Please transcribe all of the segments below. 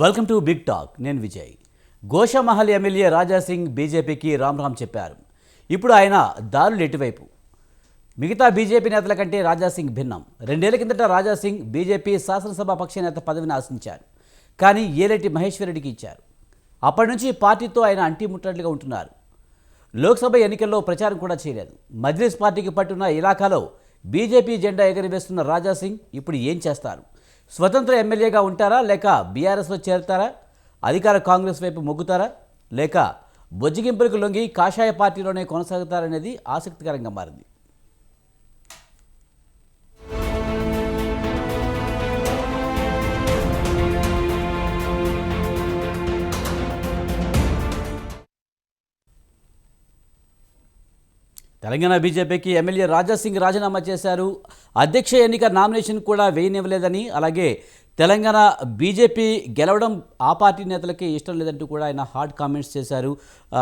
Welcome to big talk. నేను Vijay. Goshamahal MLA Raja Singh బీజేపీకి రామ్ చెప్పారు. ఇప్పుడు ఆయన దారులు ఎటువైపు? మిగతా బీజేపీ నేతల కంటే రాజాసింగ్ భిన్నం. 2 ఏళ్ల కిందట రాజాసింగ్ బీజేపీ శాసనసభ పక్ష నేత పదవిని ఆశించారు. కానీ ఏలేటి మహేశ్వరరెడ్డికి ఇచ్చారు. అప్పటి నుంచి పార్టీతో ఆయన అంటిముట్టట్లుగా ఉంటున్నారు. లోక్సభ ఎన్నికల్లో ప్రచారం కూడా చేయలేదు. మజ్లిస్ పార్టీకి పట్టున్న ఇలాకాలో బీజేపీ జెండా ఎగరవేస్తున్న రాజాసింగ్ ఇప్పుడు ఏం చేస్తారు? స్వతంత్ర ఎమ్మెల్యేగా ఉంటారా, లేక బీఆర్ఎస్లో చేరుతారా? అధికార కాంగ్రెస్ వైపు మొగ్గుతారా, లేక బొజ్జిగింపులకు లొంగి కాషాయ పార్టీలోనే కొనసాగుతారనేది ఆసక్తికరంగా మారింది. తెలంగాణ బీజేపీకి ఎమ్మెల్యే రాజాసింగ్ రాజీనామా చేశారు. అధ్యక్ష ఎన్నిక నామినేషన్ కూడా వేయనివ్వలేదని, అలాగే తెలంగాణ బీజేపీ గెలవడం ఆ పార్టీ నేతలకి ఇష్టం లేదంటూ కూడా ఆయన హార్డ్ కామెంట్స్ చేశారు.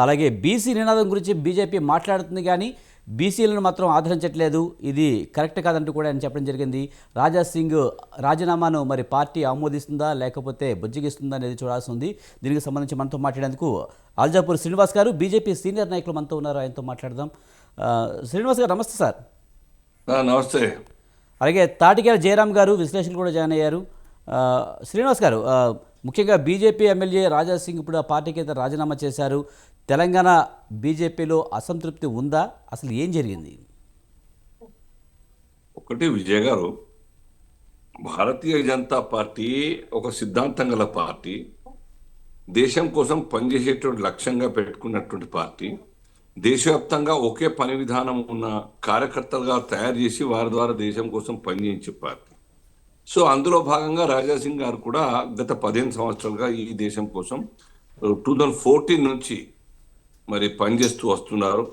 అలాగే బీసీ నినాదం గురించి బీజేపీ మాట్లాడుతుంది, కానీ బీసీలను మాత్రం ఆదరించట్లేదు, ఇది కరెక్ట్ కాదంటూ కూడా ఆయన చెప్పడం జరిగింది. రాజాసింగ్ రాజీనామాను మరి పార్టీ ఆమోదిస్తుందా లేకపోతే బుజ్జిగిస్తుందా అనేది చూడాల్సి ఉంది. దీనికి సంబంధించి మనతో మాట్లాడేందుకు అల్జాపూర్ శ్రీనివాస్ గారు, బీజేపీ సీనియర్ నాయకులు మనతో ఉన్నారు. ఆయనతో మాట్లాడదాం. శ్రీనివాస్ గారు నమస్తే సార్. నమస్తే. అలాగే తాటికేల జయరామ్ గారు, విశ్లేషకులు కూడా జాయిన్ అయ్యారు. శ్రీనివాస్ గారు, ముఖ్యంగా బీజేపీ ఎమ్మెల్యే రాజాసింగ్ ఇప్పుడు ఆ పార్టీకి అయితే రాజీనామా చేశారు. తెలంగాణ బీజేపీలో అసంతృప్తి ఉందా? అసలు ఏం జరిగింది? ఒకటి విజయ్ గారు, భారతీయ జనతా పార్టీ ఒక సిద్ధాంతం గల పార్టీ, దేశం కోసం పనిచేసేటువంటి లక్ష్యంగా పెట్టుకున్నటువంటి పార్టీ, దేశవ్యాప్తంగా ఒకే పని విధానం ఉన్న కార్యకర్తలుగా తయారు చేసి వారి ద్వారా దేశం కోసం పనిచేయించే పార్టీ. సో అందులో భాగంగా రాజాసింగ్ గారు కూడా గత 15 సంవత్సరాలుగా ఈ దేశం కోసం 2014 నుంచి మరి పనిచేస్తూ వస్తున్నారు.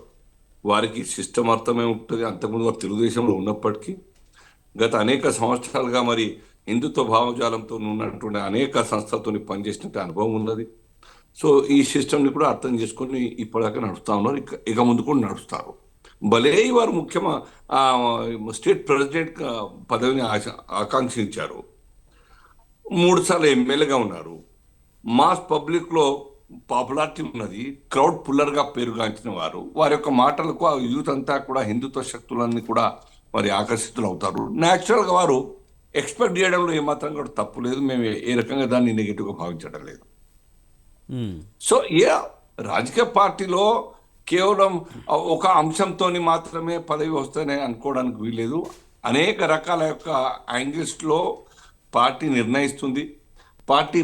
వారికి సిస్టమ్ అర్థమే ఉంటుంది. అంతకుముందు వారు తెలుగుదేశంలో ఉన్నప్పటికీ గత అనేక సంవత్సరాలుగా మరి హిందుత్వ భావజాలంతో ఉన్నటువంటి అనేక సంస్థలతో పనిచేసినట్టు అనుభవం ఉన్నది. సో ఈ సిస్టమ్ని కూడా అర్థం చేసుకొని ఇప్పటిదాకా నడుస్తూ ఉన్నారు, ఇక ముందు కూడా నడుస్తారు. భలే వారు ముఖ్యమా స్టేట్ ప్రెసిడెంట్ పదవిని ఆకాంక్షించారు. 3 సార్లు ఎమ్మెల్యేగా ఉన్నారు. మాస్ పబ్లిక్లో పాపులారిటీ ఉన్నది, క్రౌడ్ పుల్లర్గా పేరుగాంచిన వారు. వారి యొక్క మాటలకు ఆ యూత్ అంతా కూడా హిందుత్వ శక్తులన్నీ కూడా మరి ఆకర్షితులు అవుతారు. న్యాచురల్గా వారు ఎక్స్పెక్ట్ చేయడంలో ఏమాత్రం కూడా తప్పు లేదు. మేము ఏ రకంగా దాన్ని నెగిటివ్గా భావించడం లేదు. సో రాజకీయ పార్టీలో కేవలం ఒక అంశంతో మాత్రమే పదవి వస్తేనే అనుకోవడానికి వీల్లేదు. అనేక రకాల యొక్క యాంగిల్స్లో పార్టీ నిర్ణయిస్తుంది. పార్టీ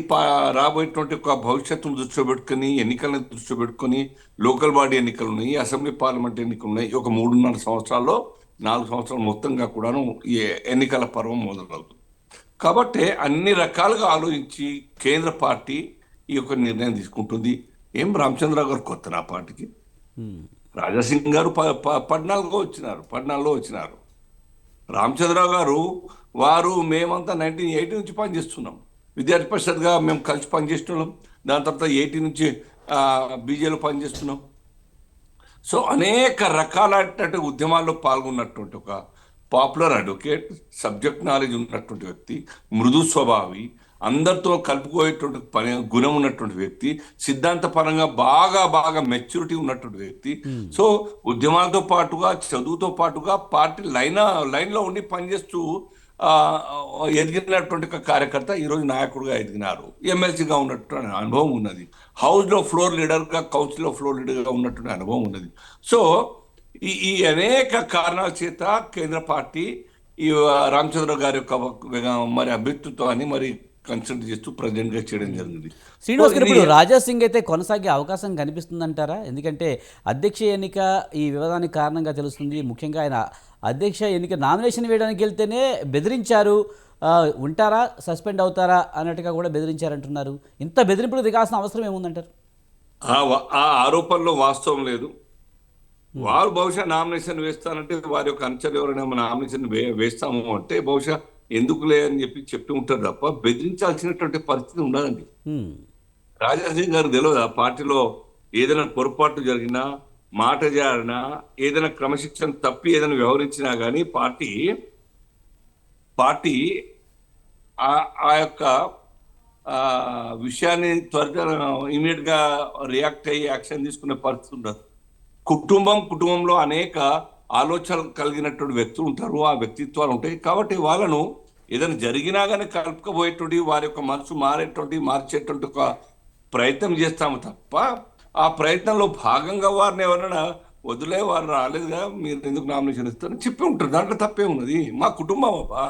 రాబోయేటువంటి ఒక భవిష్యత్తును దృష్టిలో పెట్టుకొని, ఎన్నికలను దృష్టిలో పెట్టుకొని, లోకల్ బాడీ ఎన్నికలు ఉన్నాయి, అసెంబ్లీ పార్లమెంట్ ఎన్నికలు ఉన్నాయి. ఒక 3.5 సంవత్సరాల్లో 4 సంవత్సరాలు మొత్తంగా కూడాను ఈ ఎన్నికల పర్వం మొదలవుతుంది. కాబట్టి అన్ని రకాలుగా ఆలోచించి కేంద్ర పార్టీ ఈ యొక్క నిర్ణయం తీసుకుంటుంది. ఏం రామచంద్రరావు గారు కొత్త నా పార్టీకి? రాజాసింగ్ గారు 14లో వచ్చినారు. రామచంద్రరావు గారు వారు మేమంతా 1980 నుంచి పనిచేస్తున్నాం. విద్యార్థి పరిషత్గా మేము కలిసి పనిచేస్తున్నాం. దాని తర్వాత 80 నుంచి బీజేలో పనిచేస్తున్నాం. సో అనేక రకాలైనటువంటి ఉద్యమాల్లో పాల్గొన్నటువంటి ఒక పాపులర్ అడ్వకేట్, సబ్జెక్ట్ నాలెడ్జ్ ఉన్నటువంటి వ్యక్తి, మృదు స్వభావి, అందరితో కలుపుకోయేటువంటి గుణం ఉన్నటువంటి వ్యక్తి, సిద్ధాంతపరంగా బాగా మెచ్యూరిటీ ఉన్నటువంటి వ్యక్తి. సో ఉద్యమాలతో పాటుగా, చదువుతో పాటుగా పార్టీ లైన్లో ఉండి పనిచేస్తూ ఎదిగినటువంటి కార్యకర్త ఈరోజు నాయకుడిగా ఎదిగినారు. ఎమ్మెల్సీగా ఉన్నటువంటి అనుభవం ఉన్నది. హౌస్లో ఫ్లోర్ లీడర్గా, కౌన్సిల్లో ఫ్లోర్ లీడర్గా ఉన్నటువంటి అనుభవం ఉన్నది. సో ఈ అనేక కారణాల చేత కేంద్ర పార్టీ ఈ రామచంద్రరావు గారి యొక్క మరి అభ్యర్థిత్వాన్ని మరి కన్సల్ట్ చేస్తూ ప్రెసిడెంట్ గా చేయడం జరిగింది. శ్రీనివాస్ గారు, ఇప్పుడు రాజాసింగ్ అయితే కొనసాగే అవకాశం కనిపిస్తుందంటారా? ఎందుకంటే అధ్యక్ష ఎన్నిక ఈ వివాదానికి కారణంగా తెలుస్తుంది. ముఖ్యంగా ఆయన అధ్యక్ష ఎన్నిక నామినేషన్ వేయడానికి వెళ్తేనే బెదిరించారు. ఉంటారా, సస్పెండ్ అవుతారా అన్నట్టుగా కూడా బెదిరించారంటున్నారు. ఇంత బెదిరింపులు దిగాల్సిన అవసరం ఏముందంటారు? ఆ ఆరోపణలో వాస్తవం లేదు. వారు బహుశా నామినేషన్ వేస్తానంటే వారి యొక్క అనుచరులు ఎవరైనా నామినేషన్ వేస్తాము అంటే బహుశా ఎందుకులే అని చెప్పి ఉంటారు తప్ప బెదిరించాల్సినటువంటి పరిస్థితి ఉండదండి. రాజాసింగ్ గారు తెలియదు పార్టీలో ఏదైనా పొరపాటు జరిగినా, మాట జారినా, ఏదైనా క్రమశిక్షణ తప్పి ఏదైనా వ్యవహరించినా కానీ పార్టీ ఆ యొక్క ఆ విషయాన్ని ఇమీడియట్ గా రియాక్ట్ అయ్యి యాక్షన్ తీసుకునే పరిస్థితి ఉండదు. కుటుంబంలో అనేక ఆలోచనలు కలిగినటువంటి వ్యక్తులు ఉంటారు, ఆ వ్యక్తిత్వాలు ఉంటాయి. కాబట్టి వాళ్ళను ఏదైనా జరిగినా కానీ కలుపుకపోయేటువంటి, వారి యొక్క మనసు మార్చేటువంటి ఒక ప్రయత్నం చేస్తాము తప్ప, ఆ ప్రయత్నంలో భాగంగా వారిని ఎవరైనా వదిలే వారు రాలేదుగా, మీరు ఎందుకు నామినేషన్ ఇస్తారని చెప్పి ఉంటారు. దాంట్లో తప్పే ఉన్నది. మా కుటుంబం అబ్బా,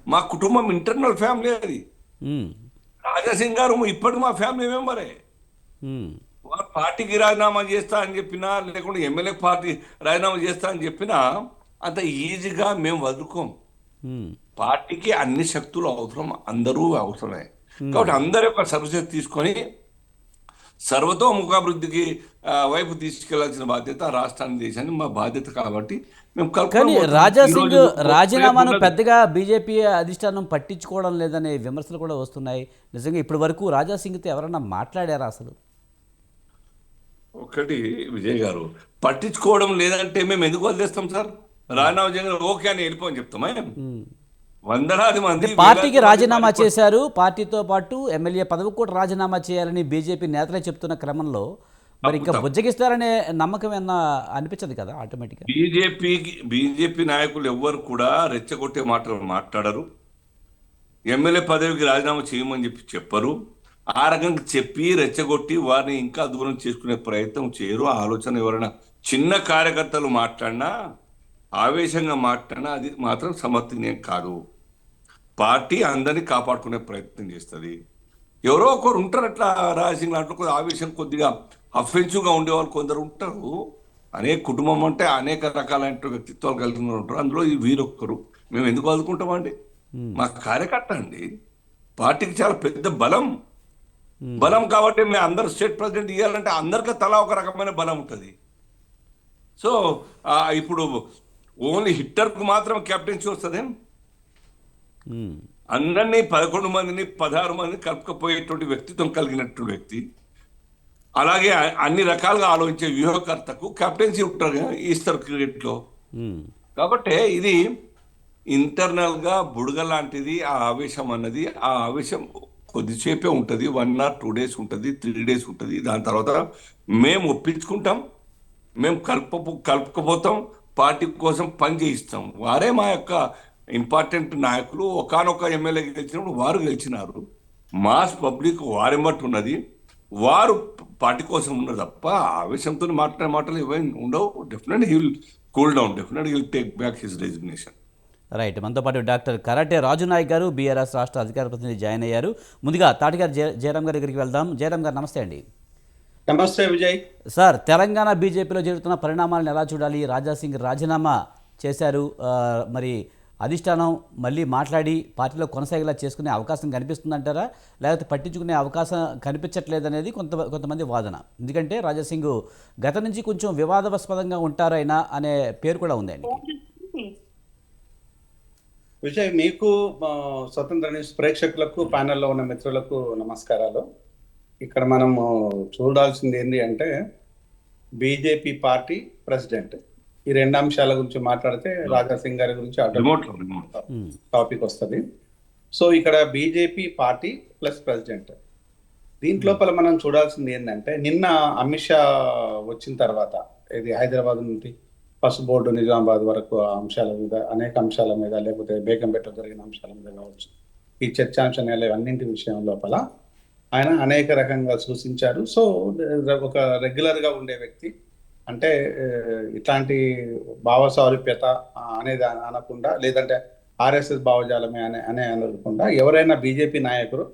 మా కుటుంబం ఇంటర్నల్ ఫ్యామిలీ అది. ఉమ్, రాజాసింగ్ గారు ఇప్పటికి మా ఫ్యామిలీ మెంబరే. ఉమ్, వారు పార్టీకి రాజీనామా చేస్తా అని చెప్పినా, లేకుంటే ఎమ్మెల్యే పార్టీ రాజీనామా చేస్తా అని చెప్పినా అంత ఈజీగా మేము వదులుకోం. ఉమ్, పార్టీకి అన్ని శక్తులు అవసరం, అందరూ అవసరమే. కాబట్టి అందరి యొక్క సర్వీసెస్ తీసుకొని సర్వతోముఖాభివృద్ధికి వైపు తీసుకెళ్లాల్సిన బాధ్యత రాష్ట్రాన్ని, దేశాన్ని మా బాధ్యత. కాబట్టి మేము కానీ కలుపుకొని రాజా ఈ సింగ్ రోజు రాజీనామాను రేపు పెద్దగా బీజేపీ అధిష్టానం పట్టించుకోవడం లేదనే విమర్శలు కూడా వస్తున్నాయి. నిజంగా ఇప్పటి వరకు రాజా సింగ్తో ఎవరన్నా మాట్లాడారా అసలు? ఒకటి విజయ్ గారు, పట్టించుకోవడం లేదంటే మేము ఎందుకు వదిలేస్తాం సార్? రాజీనామా చేయగానే ఓకే అని వెళ్ళిపోని చెప్తామా? ఉమ్. వందలాది మంది, పార్టీకి వేలాది మంది రాజీనామా చేశారు, పార్టీతో పాటు ఎమ్మెల్యే పదవికి కూడా రాజీనామా చేయాలని బీజేపీ నేతలే చెప్తున్న క్రమంలో మరి ఇంకా తప్పు. బుజ్జగిస్తారనే నమ్మకం ఏమన్నా అనిపించదు కదా ఆటోమేటిక్గా? బీజేపీ నాయకులు ఎవ్వరు కూడా రెచ్చగొట్టే మాటలు మాట్లాడరు. ఎమ్మెల్యే పదవికి రాజీనామా చేయమని చెప్పరు. ఆ రకంగా చెప్పి రెచ్చగొట్టి వారిని ఇంకా దూరం చేసుకునే ప్రయత్నం చేయరు. ఆ ఆలోచన ఎవరైనా చిన్న కార్యకర్తలు మాట్లాడినా, ఆవేశంగా మాట్లాడినా అది మాత్రం సమర్థనీయం కాదు. పార్టీ అందరినీ కాపాడుకునే ప్రయత్నం చేస్తుంది. ఎవరో ఒకరు ఉంటారు అట్లా, రాజసింగ్ లాంటి కొద్దిగా ఆవేశం, కొద్దిగా అఫెన్సివ్గా ఉండేవాళ్ళు కొందరు ఉంటారు. అనేక కుటుంబం అంటే అనేక రకాలైన వ్యక్తిత్వాలు కలిగిన వాళ్ళు ఉంటారు. అందులో ఈ వీరొక్కరు. మేము ఎందుకు వదులుకుంటామండి? మా కార్యకర్త అండి. పార్టీకి చాలా పెద్ద బలం కాబట్టి మేము అందరు స్టేట్ ప్రెసిడెంట్ ఇవ్వాలంటే అందరికీ తలా ఒక రకమైన బలం ఉంటుంది. సో ఇప్పుడు ఓన్లీ హిట్టర్కు మాత్రం కెప్టెన్సీ వస్తుంది. ఉమ్, అందరినీ 11 మందిని 16 మందిని కలుపుకపోయేటువంటి వ్యక్తిత్వం కలిగినటువంటి వ్యక్తి, అలాగే అన్ని రకాలుగా ఆలోచించే వ్యూహకర్తకు కెప్టెన్సీ ఉంటారు, ఇస్తారు క్రికెట్లో. ఉమ్, కాబట్టి ఇది ఇంటర్నల్ గా బుడగ లాంటిది. ఆ ఆవేశం అన్నది, ఆ ఆవేశం కొద్దిసేపే ఉంటుంది. 1 or 2 days ఉంటుంది, 3 days ఉంటుంది. దాని తర్వాత మేము ఒప్పించుకుంటాం, మేము కలుపుకపోతాం, పార్టీ కోసం పని చేయిస్తాం. వారే మా యొక్క ఇంపార్టెంట్ నాయకులు. ఒకానొక ఎమ్మెల్యే గెలిచినప్పుడు వారు గెలిచినారు. మాస్ పబ్లిక్ వారెంబట్ ఉన్నది, వారు పార్టీ కోసం ఉన్నారు తప్ప ఆవేశంతో మాట్లాడే మాటలు ఏమైనా ఉండవు. Definitely he will cool down, definitely will take back his resignation. Right. మనతో పాటు డాక్టర్ కరాటే రాజు నాయక్ గారు, బీఆర్ఎస్ రాష్ట్ర అధికార ప్రతినిధి జాయిన్ అయ్యారు. ముందుగా తాటిగారు జయరాం గారి దగ్గరికి వెళ్దాం. జయరాం గారు నమస్తే అండి. నమస్తే విజయ్. సార్, తెలంగాణ బీజేపీలో జరుగుతున్న పరిణామాలను ఎలా చూడాలి? రాజా సింగ్ రాజీనామా చేశారు, మరి అధిష్టానం మళ్ళీ మాట్లాడి పార్టీలో కొనసాగేలా చేసుకునే అవకాశం కనిపిస్తుందంటారా, లేకపోతే పట్టించుకునే అవకాశం కనిపించట్లేదనేది కొంతమంది వాదన. ఎందుకంటే రాజా సింగ్ గత నుంచి కొంచెం వివాదాస్పదంగా ఉంటారైనా అనే పేరు కూడా ఉంది ఆయనకి. విజయ్, మీకు స్వతంత్ర న్యూస్ ప్రేక్షకులకు, ప్యానెల్లో ఉన్న మిత్రులకు నమస్కారాలు. ఇక్కడ మనము చూడాల్సింది ఏంటి అంటే, బీజేపీ పార్టీ ప్రెసిడెంట్, ఈ 2 అంశాల గురించి మాట్లాడితే రాజా సింగ్ గారి గురించి టాపిక్ వస్తుంది. సో ఇక్కడ బీజేపీ పార్టీ ప్లస్ ప్రెసిడెంట్, దీంట్లోపల మనం చూడాల్సింది ఏంటంటే, నిన్న అమిత్ షా వచ్చిన తర్వాత ఇది హైదరాబాద్ నుండి పసు బోర్డు నిజామాబాద్ వరకు అంశాల మీద, అనేక అంశాల మీద, లేకపోతే బేగంపేటలో జరిగిన అంశాల మీద కావచ్చు, ఈ చర్చాంశాలు అన్నింటి విషయం లోపల ఆయన అనేక రకంగా సూచించారు. సో ఒక రెగ్యులర్గా ఉండే వ్యక్తి అంటే ఇట్లాంటి భావసారూప్యత అనేది అనకుండా, లేదంటే ఆర్ఎస్ఎస్ భావజాలమే అనే అనకుండా, ఎవరైనా బీజేపీ నాయకుడు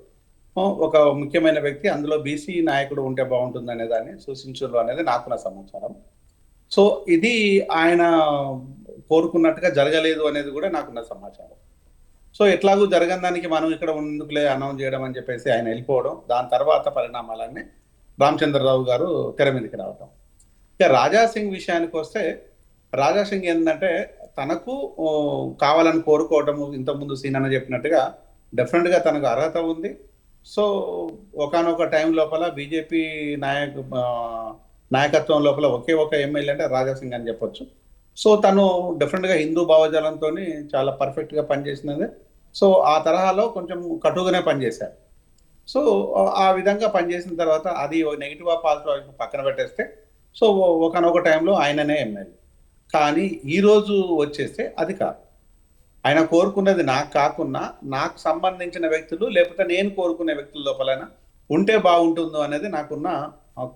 ఒక ముఖ్యమైన వ్యక్తి, అందులో బీసీ నాయకుడు ఉంటే బాగుంటుంది అనే దాన్ని సూచించారు అనేది నాకున్న సమాచారం. సో ఇది ఆయన కోరుకున్నట్టుగా జరగలేదు అనేది కూడా నాకున్న సమాచారం. సో ఎట్లాగూ జరగని దానికి మనం ఇక్కడ ఎందుకులే అనౌన్స్ చేయడం అని చెప్పేసి ఆయన వెళ్ళిపోవడం, దాని తర్వాత పరిణామాలన్నీ రామచంద్రరావు గారు తెర మీదకి రావడం. ఇక రాజా సింగ్ విషయానికి వస్తే, రాజా సింగ్ ఏంటంటే తనకు కావాలని కోరుకోవటము, ఇంతకుముందు సీనన్న చెప్పినట్టుగా డెఫినెట్గా తనకు అర్హత ఉంది. సో ఒకానొక టైం లోపల బీజేపీ నాయకత్వం లోపల ఒకే ఒక ఎమ్మెల్యే అంటే రాజా సింగ్ అని చెప్పొచ్చు. సో తను డెఫినెట్గా హిందూ భావజాలంతో చాలా పర్ఫెక్ట్గా పనిచేసినది. సో ఆ తరహాలో కొంచెం కటుగానే పనిచేశారు. సో ఆ విధంగా పనిచేసిన తర్వాత అది నెగిటివ్ పాజిటివ్ పక్కన పెట్టేస్తే సో ఒకనొక టైంలో ఆయననే ఎమ్మెల్యే. కానీ ఈ రోజు వచ్చేస్తే అది కాదు. ఆయన కోరుకున్నది నాకు కాకున్నా నాకు సంబంధించిన వ్యక్తులు లేకపోతే నేను కోరుకునే వ్యక్తుల లోపలైనా ఉంటే బాగుంటుందో అనేది నాకున్న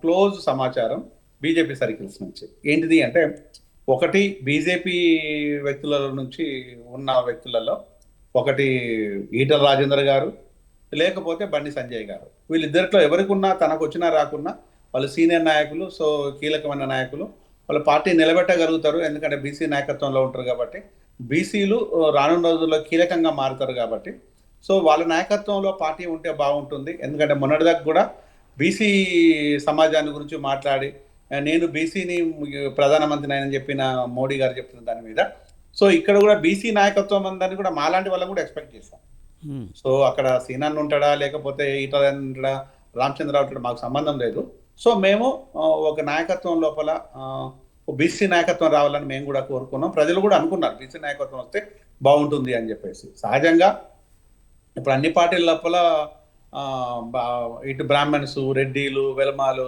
క్లోజ్ సమాచారం బీజేపీ సర్కిల్స్ నుంచి. ఏంటిది అంటే ఒకటి బీజేపీ వ్యక్తుల నుంచి ఉన్న వ్యక్తులలో ఒకటి ఈటల రాజేందర్ గారు, లేకపోతే బండి సంజయ్ గారు. వీళ్ళిద్దరిలో ఎవరికున్నా తనకు వచ్చినా రాకున్నా వాళ్ళు సీనియర్ నాయకులు, సో కీలకమైన నాయకులు, వాళ్ళ పార్టీ నిలబెట్టగలుగుతారు. ఎందుకంటే బీసీ నాయకత్వంలో ఉంటారు కాబట్టి, బీసీలు రానున్న రోజుల్లో కీలకంగా మారుతారు కాబట్టి, సో వాళ్ళ నాయకత్వంలో పార్టీ ఉంటే బాగుంటుంది. ఎందుకంటే మొన్నటిదాకా కూడా బీసీ సమాజాన్ని గురించి మాట్లాడి నేను బీసీని ప్రధానమంత్రిని అని చెప్పిన మోడీ గారు చెప్తున్న దాని మీద, సో ఇక్కడ కూడా బీసీ నాయకత్వం ఉందని కూడా మాలాంటి వాళ్ళని కూడా ఎక్స్పెక్ట్ చేశాం. సో అక్కడ సీనన్ ఉంటాడా లేకపోతే ఈటల ఉంటాడా రామచంద్రరావు ఉంటాడా మాకు సంబంధం లేదు. సో మేము ఒక నాయకత్వం లోపల బీసీ నాయకత్వం రావాలని మేము కూడా కోరుకున్నాం. ప్రజలు కూడా అనుకున్నారు బీసీ నాయకత్వం వస్తే బాగుంటుంది అని చెప్పేసి. సహజంగా ఇప్పుడు అన్ని పార్టీల లోపల ఇటు బ్రాహ్మణ్స్, రెడ్డిలు, వెలమాలు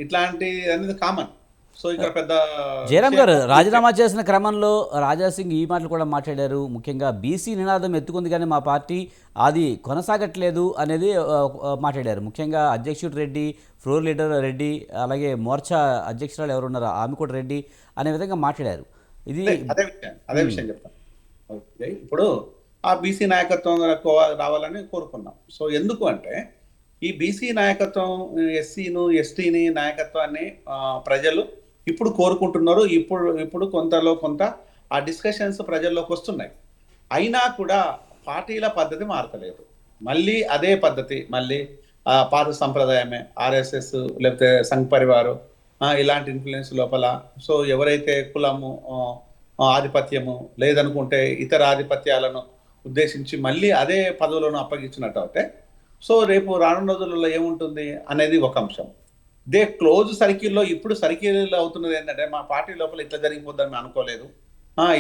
ఇట్లాంటి అనేది కామన్. సో ఇక్కడ పెద్ద జయరామ్ గారు రాజీనామా చేసిన క్రమంలో రాజాసింగ్ ఈ మాటలు కూడా మాట్లాడారు. ముఖ్యంగా బీసీ నినాదం ఎత్తుకుంది కానీ మా పార్టీ అది కొనసాగట్లేదు అనేది మాట్లాడారు. ముఖ్యంగా అధ్యక్షుడు రెడ్డి, ఫ్లోర్ లీడర్ రెడ్డి, అలాగే మోర్చా అధ్యక్షురాలు ఎవరున్నారో ఆమె కూడా రెడ్డి అనే విధంగా మాట్లాడారు. ఇది అదే విషయం చెప్తాను. ఇప్పుడు ఆ బీసీ నాయకత్వం రావాలని కోరుకున్నాం. సో ఎందుకు అంటే ఈ బీసీ నాయకత్వం, ఎస్సీను ఎస్టీని నాయకత్వాన్ని ప్రజలు ఇప్పుడు కోరుకుంటున్నారు. ఇప్పుడు కొంతలో కొంత ఆ డిస్కషన్స్ ప్రజల్లోకి వస్తున్నాయి. అయినా కూడా పార్టీల పద్ధతి మారతలేదు. మళ్ళీ అదే పద్ధతి, మళ్ళీ పాత సంప్రదాయమే, ఆర్ఎస్ఎస్ లేకపోతే సంఘ్ పరివారు ఇలాంటి ఇన్ఫ్లుయెన్స్ లోపల. సో ఎవరైతే కులము, ఆధిపత్యము లేదనుకుంటే ఇతర ఆధిపత్యాలను ఉద్దేశించి మళ్ళీ అదే పదవులను అప్పగించినట్టు అయితే, సో రేపు రానున్న రోజులలో ఏముంటుంది అనేది ఒక అంశం. దే క్లోజ్ సర్కిల్లో ఇప్పుడు సర్కిల్ అవుతున్నది ఏంటంటే మా పార్టీ లోపల ఇట్లా జరిగిపోద్దని అనుకోలేదు,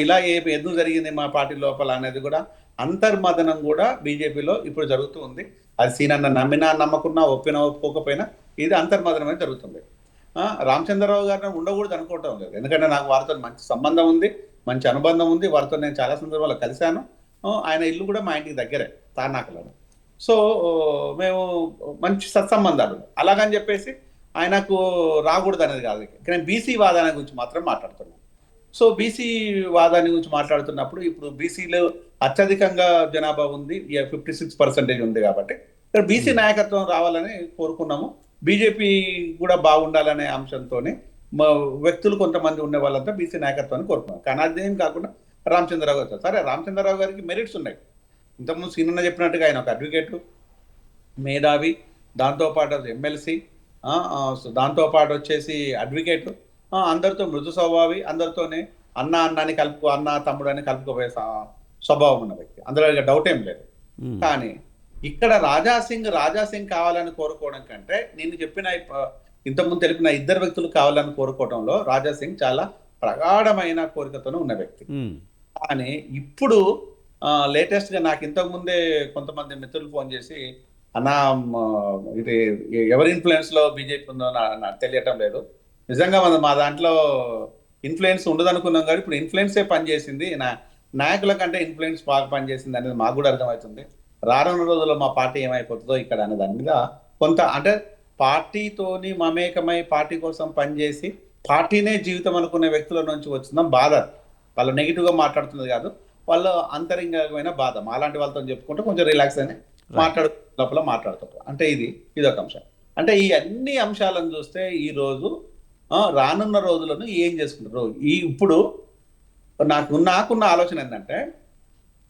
ఇలా ఎందుకు జరిగింది మా పార్టీ లోపల అనేది కూడా అంతర్మదనం కూడా బీజేపీలో ఇప్పుడు జరుగుతూ ఉంది. అది సీనన్న నమ్మినా నమ్మకున్నా, ఒప్పినా ఒప్పుకోకపోయినా ఇది అంతర్మదనం అనేది జరుగుతుంది. రామచంద్రరావు గారిని ఉండకూడదు అనుకోవటం లేదు. ఎందుకంటే నాకు వారితో మంచి సంబంధం ఉంది, మంచి అనుబంధం ఉంది. వారితో నేను చాలా సందర్భాల్లో కలిశాను. ఆయన ఇల్లు కూడా మా ఇంటికి దగ్గరే, తార్నాకలో. సో మేము మంచి సత్సంబంధాలు. అలాగని చెప్పేసి ఆయనకు రాకూడదు అనేది కాదు. కానీ బీసీ వాదాన్ని గురించి మాత్రం మాట్లాడుతున్నాం. సో బీసీ వాదాన్ని గురించి మాట్లాడుతున్నప్పుడు ఇప్పుడు బీసీలో అత్యధికంగా జనాభా ఉంది, 56% ఉంది కాబట్టి ఇక్కడ బీసీ నాయకత్వం రావాలని కోరుకున్నాము. బీజేపీ కూడా బాగుండాలనే అంశంతోనే వ్యక్తులు కొంతమంది ఉండే వాళ్ళంతా బీసీ నాయకత్వాన్ని కోరుకున్నాం. కానీ అదేం కాకుండా రామచంద్రరావు గారు, సరే రామచంద్రరావు గారికి మెరిట్స్ ఉన్నాయి. ఇంతకుముందు సీనన్న చెప్పినట్టుగా ఆయన ఒక అడ్వకేటు, మేధావి, దాంతోపాటు ఎమ్మెల్సీ, దాంతోపాటు వచ్చేసి అడ్వకేటు, అందరితో మృదు స్వభావి, అందరితోనే అన్నాని అన్న తమ్ముడు అని కలుపుకోపోయే స్వభావం ఉన్న వ్యక్తి, అందులో డౌట్ ఏం లేదు. కానీ ఇక్కడ రాజాసింగ్ కావాలని కోరుకోవడం కంటే నేను చెప్పిన ఇంతకుముందు తెలిపిన ఇద్దరు వ్యక్తులు కావాలని కోరుకోవడంలో రాజాసింగ్ చాలా ప్రగాఢమైన కోరికతోనే ఉన్న వ్యక్తి. కానీ ఇప్పుడు లేటెస్ట్ గా నాకు ఇంతకు ముందే కొంతమంది మిత్రులు ఫోన్ చేసి, అన్నా ఇది ఎవరి ఇన్ఫ్లుయెన్స్ లో బీజేపీ ఉందో నాకు తెలియటం లేదు, నిజంగా మా దాంట్లో ఇన్ఫ్లుయెన్స్ ఉండదు అనుకున్నాం కానీ ఇప్పుడు ఇన్ఫ్లుయెన్సే పనిచేసింది, నాయకుల కంటే ఇన్ఫ్లుయెన్స్ బాగా పనిచేసింది అనేది మాకు కూడా అర్థమవుతుంది. రానున్న రోజుల్లో మా పార్టీ ఏమైపోతుందో ఇక్కడ అనే దాని మీద కొంత అంటే పార్టీతోని మమేకమై పార్టీ కోసం పనిచేసి పార్టీనే జీవితం అనుకునే వ్యక్తుల నుంచి వచ్చిందాం బాధ. వాళ్ళు నెగిటివ్గా మాట్లాడుతున్నది కాదు, వాళ్ళు అంతరంగమైన బాధ. అలాంటి వాళ్ళతో చెప్పుకుంటే కొంచెం రిలాక్స్ అని లోపల మాట్లాడుతుంటారు. అంటే ఇది ఒక అంశం. అంటే ఈ అన్ని అంశాలను చూస్తే ఈ రోజు రానున్న రోజులను ఏం చేసుకుంటారు. ఇప్పుడు నాకున్న ఆలోచన ఏంటంటే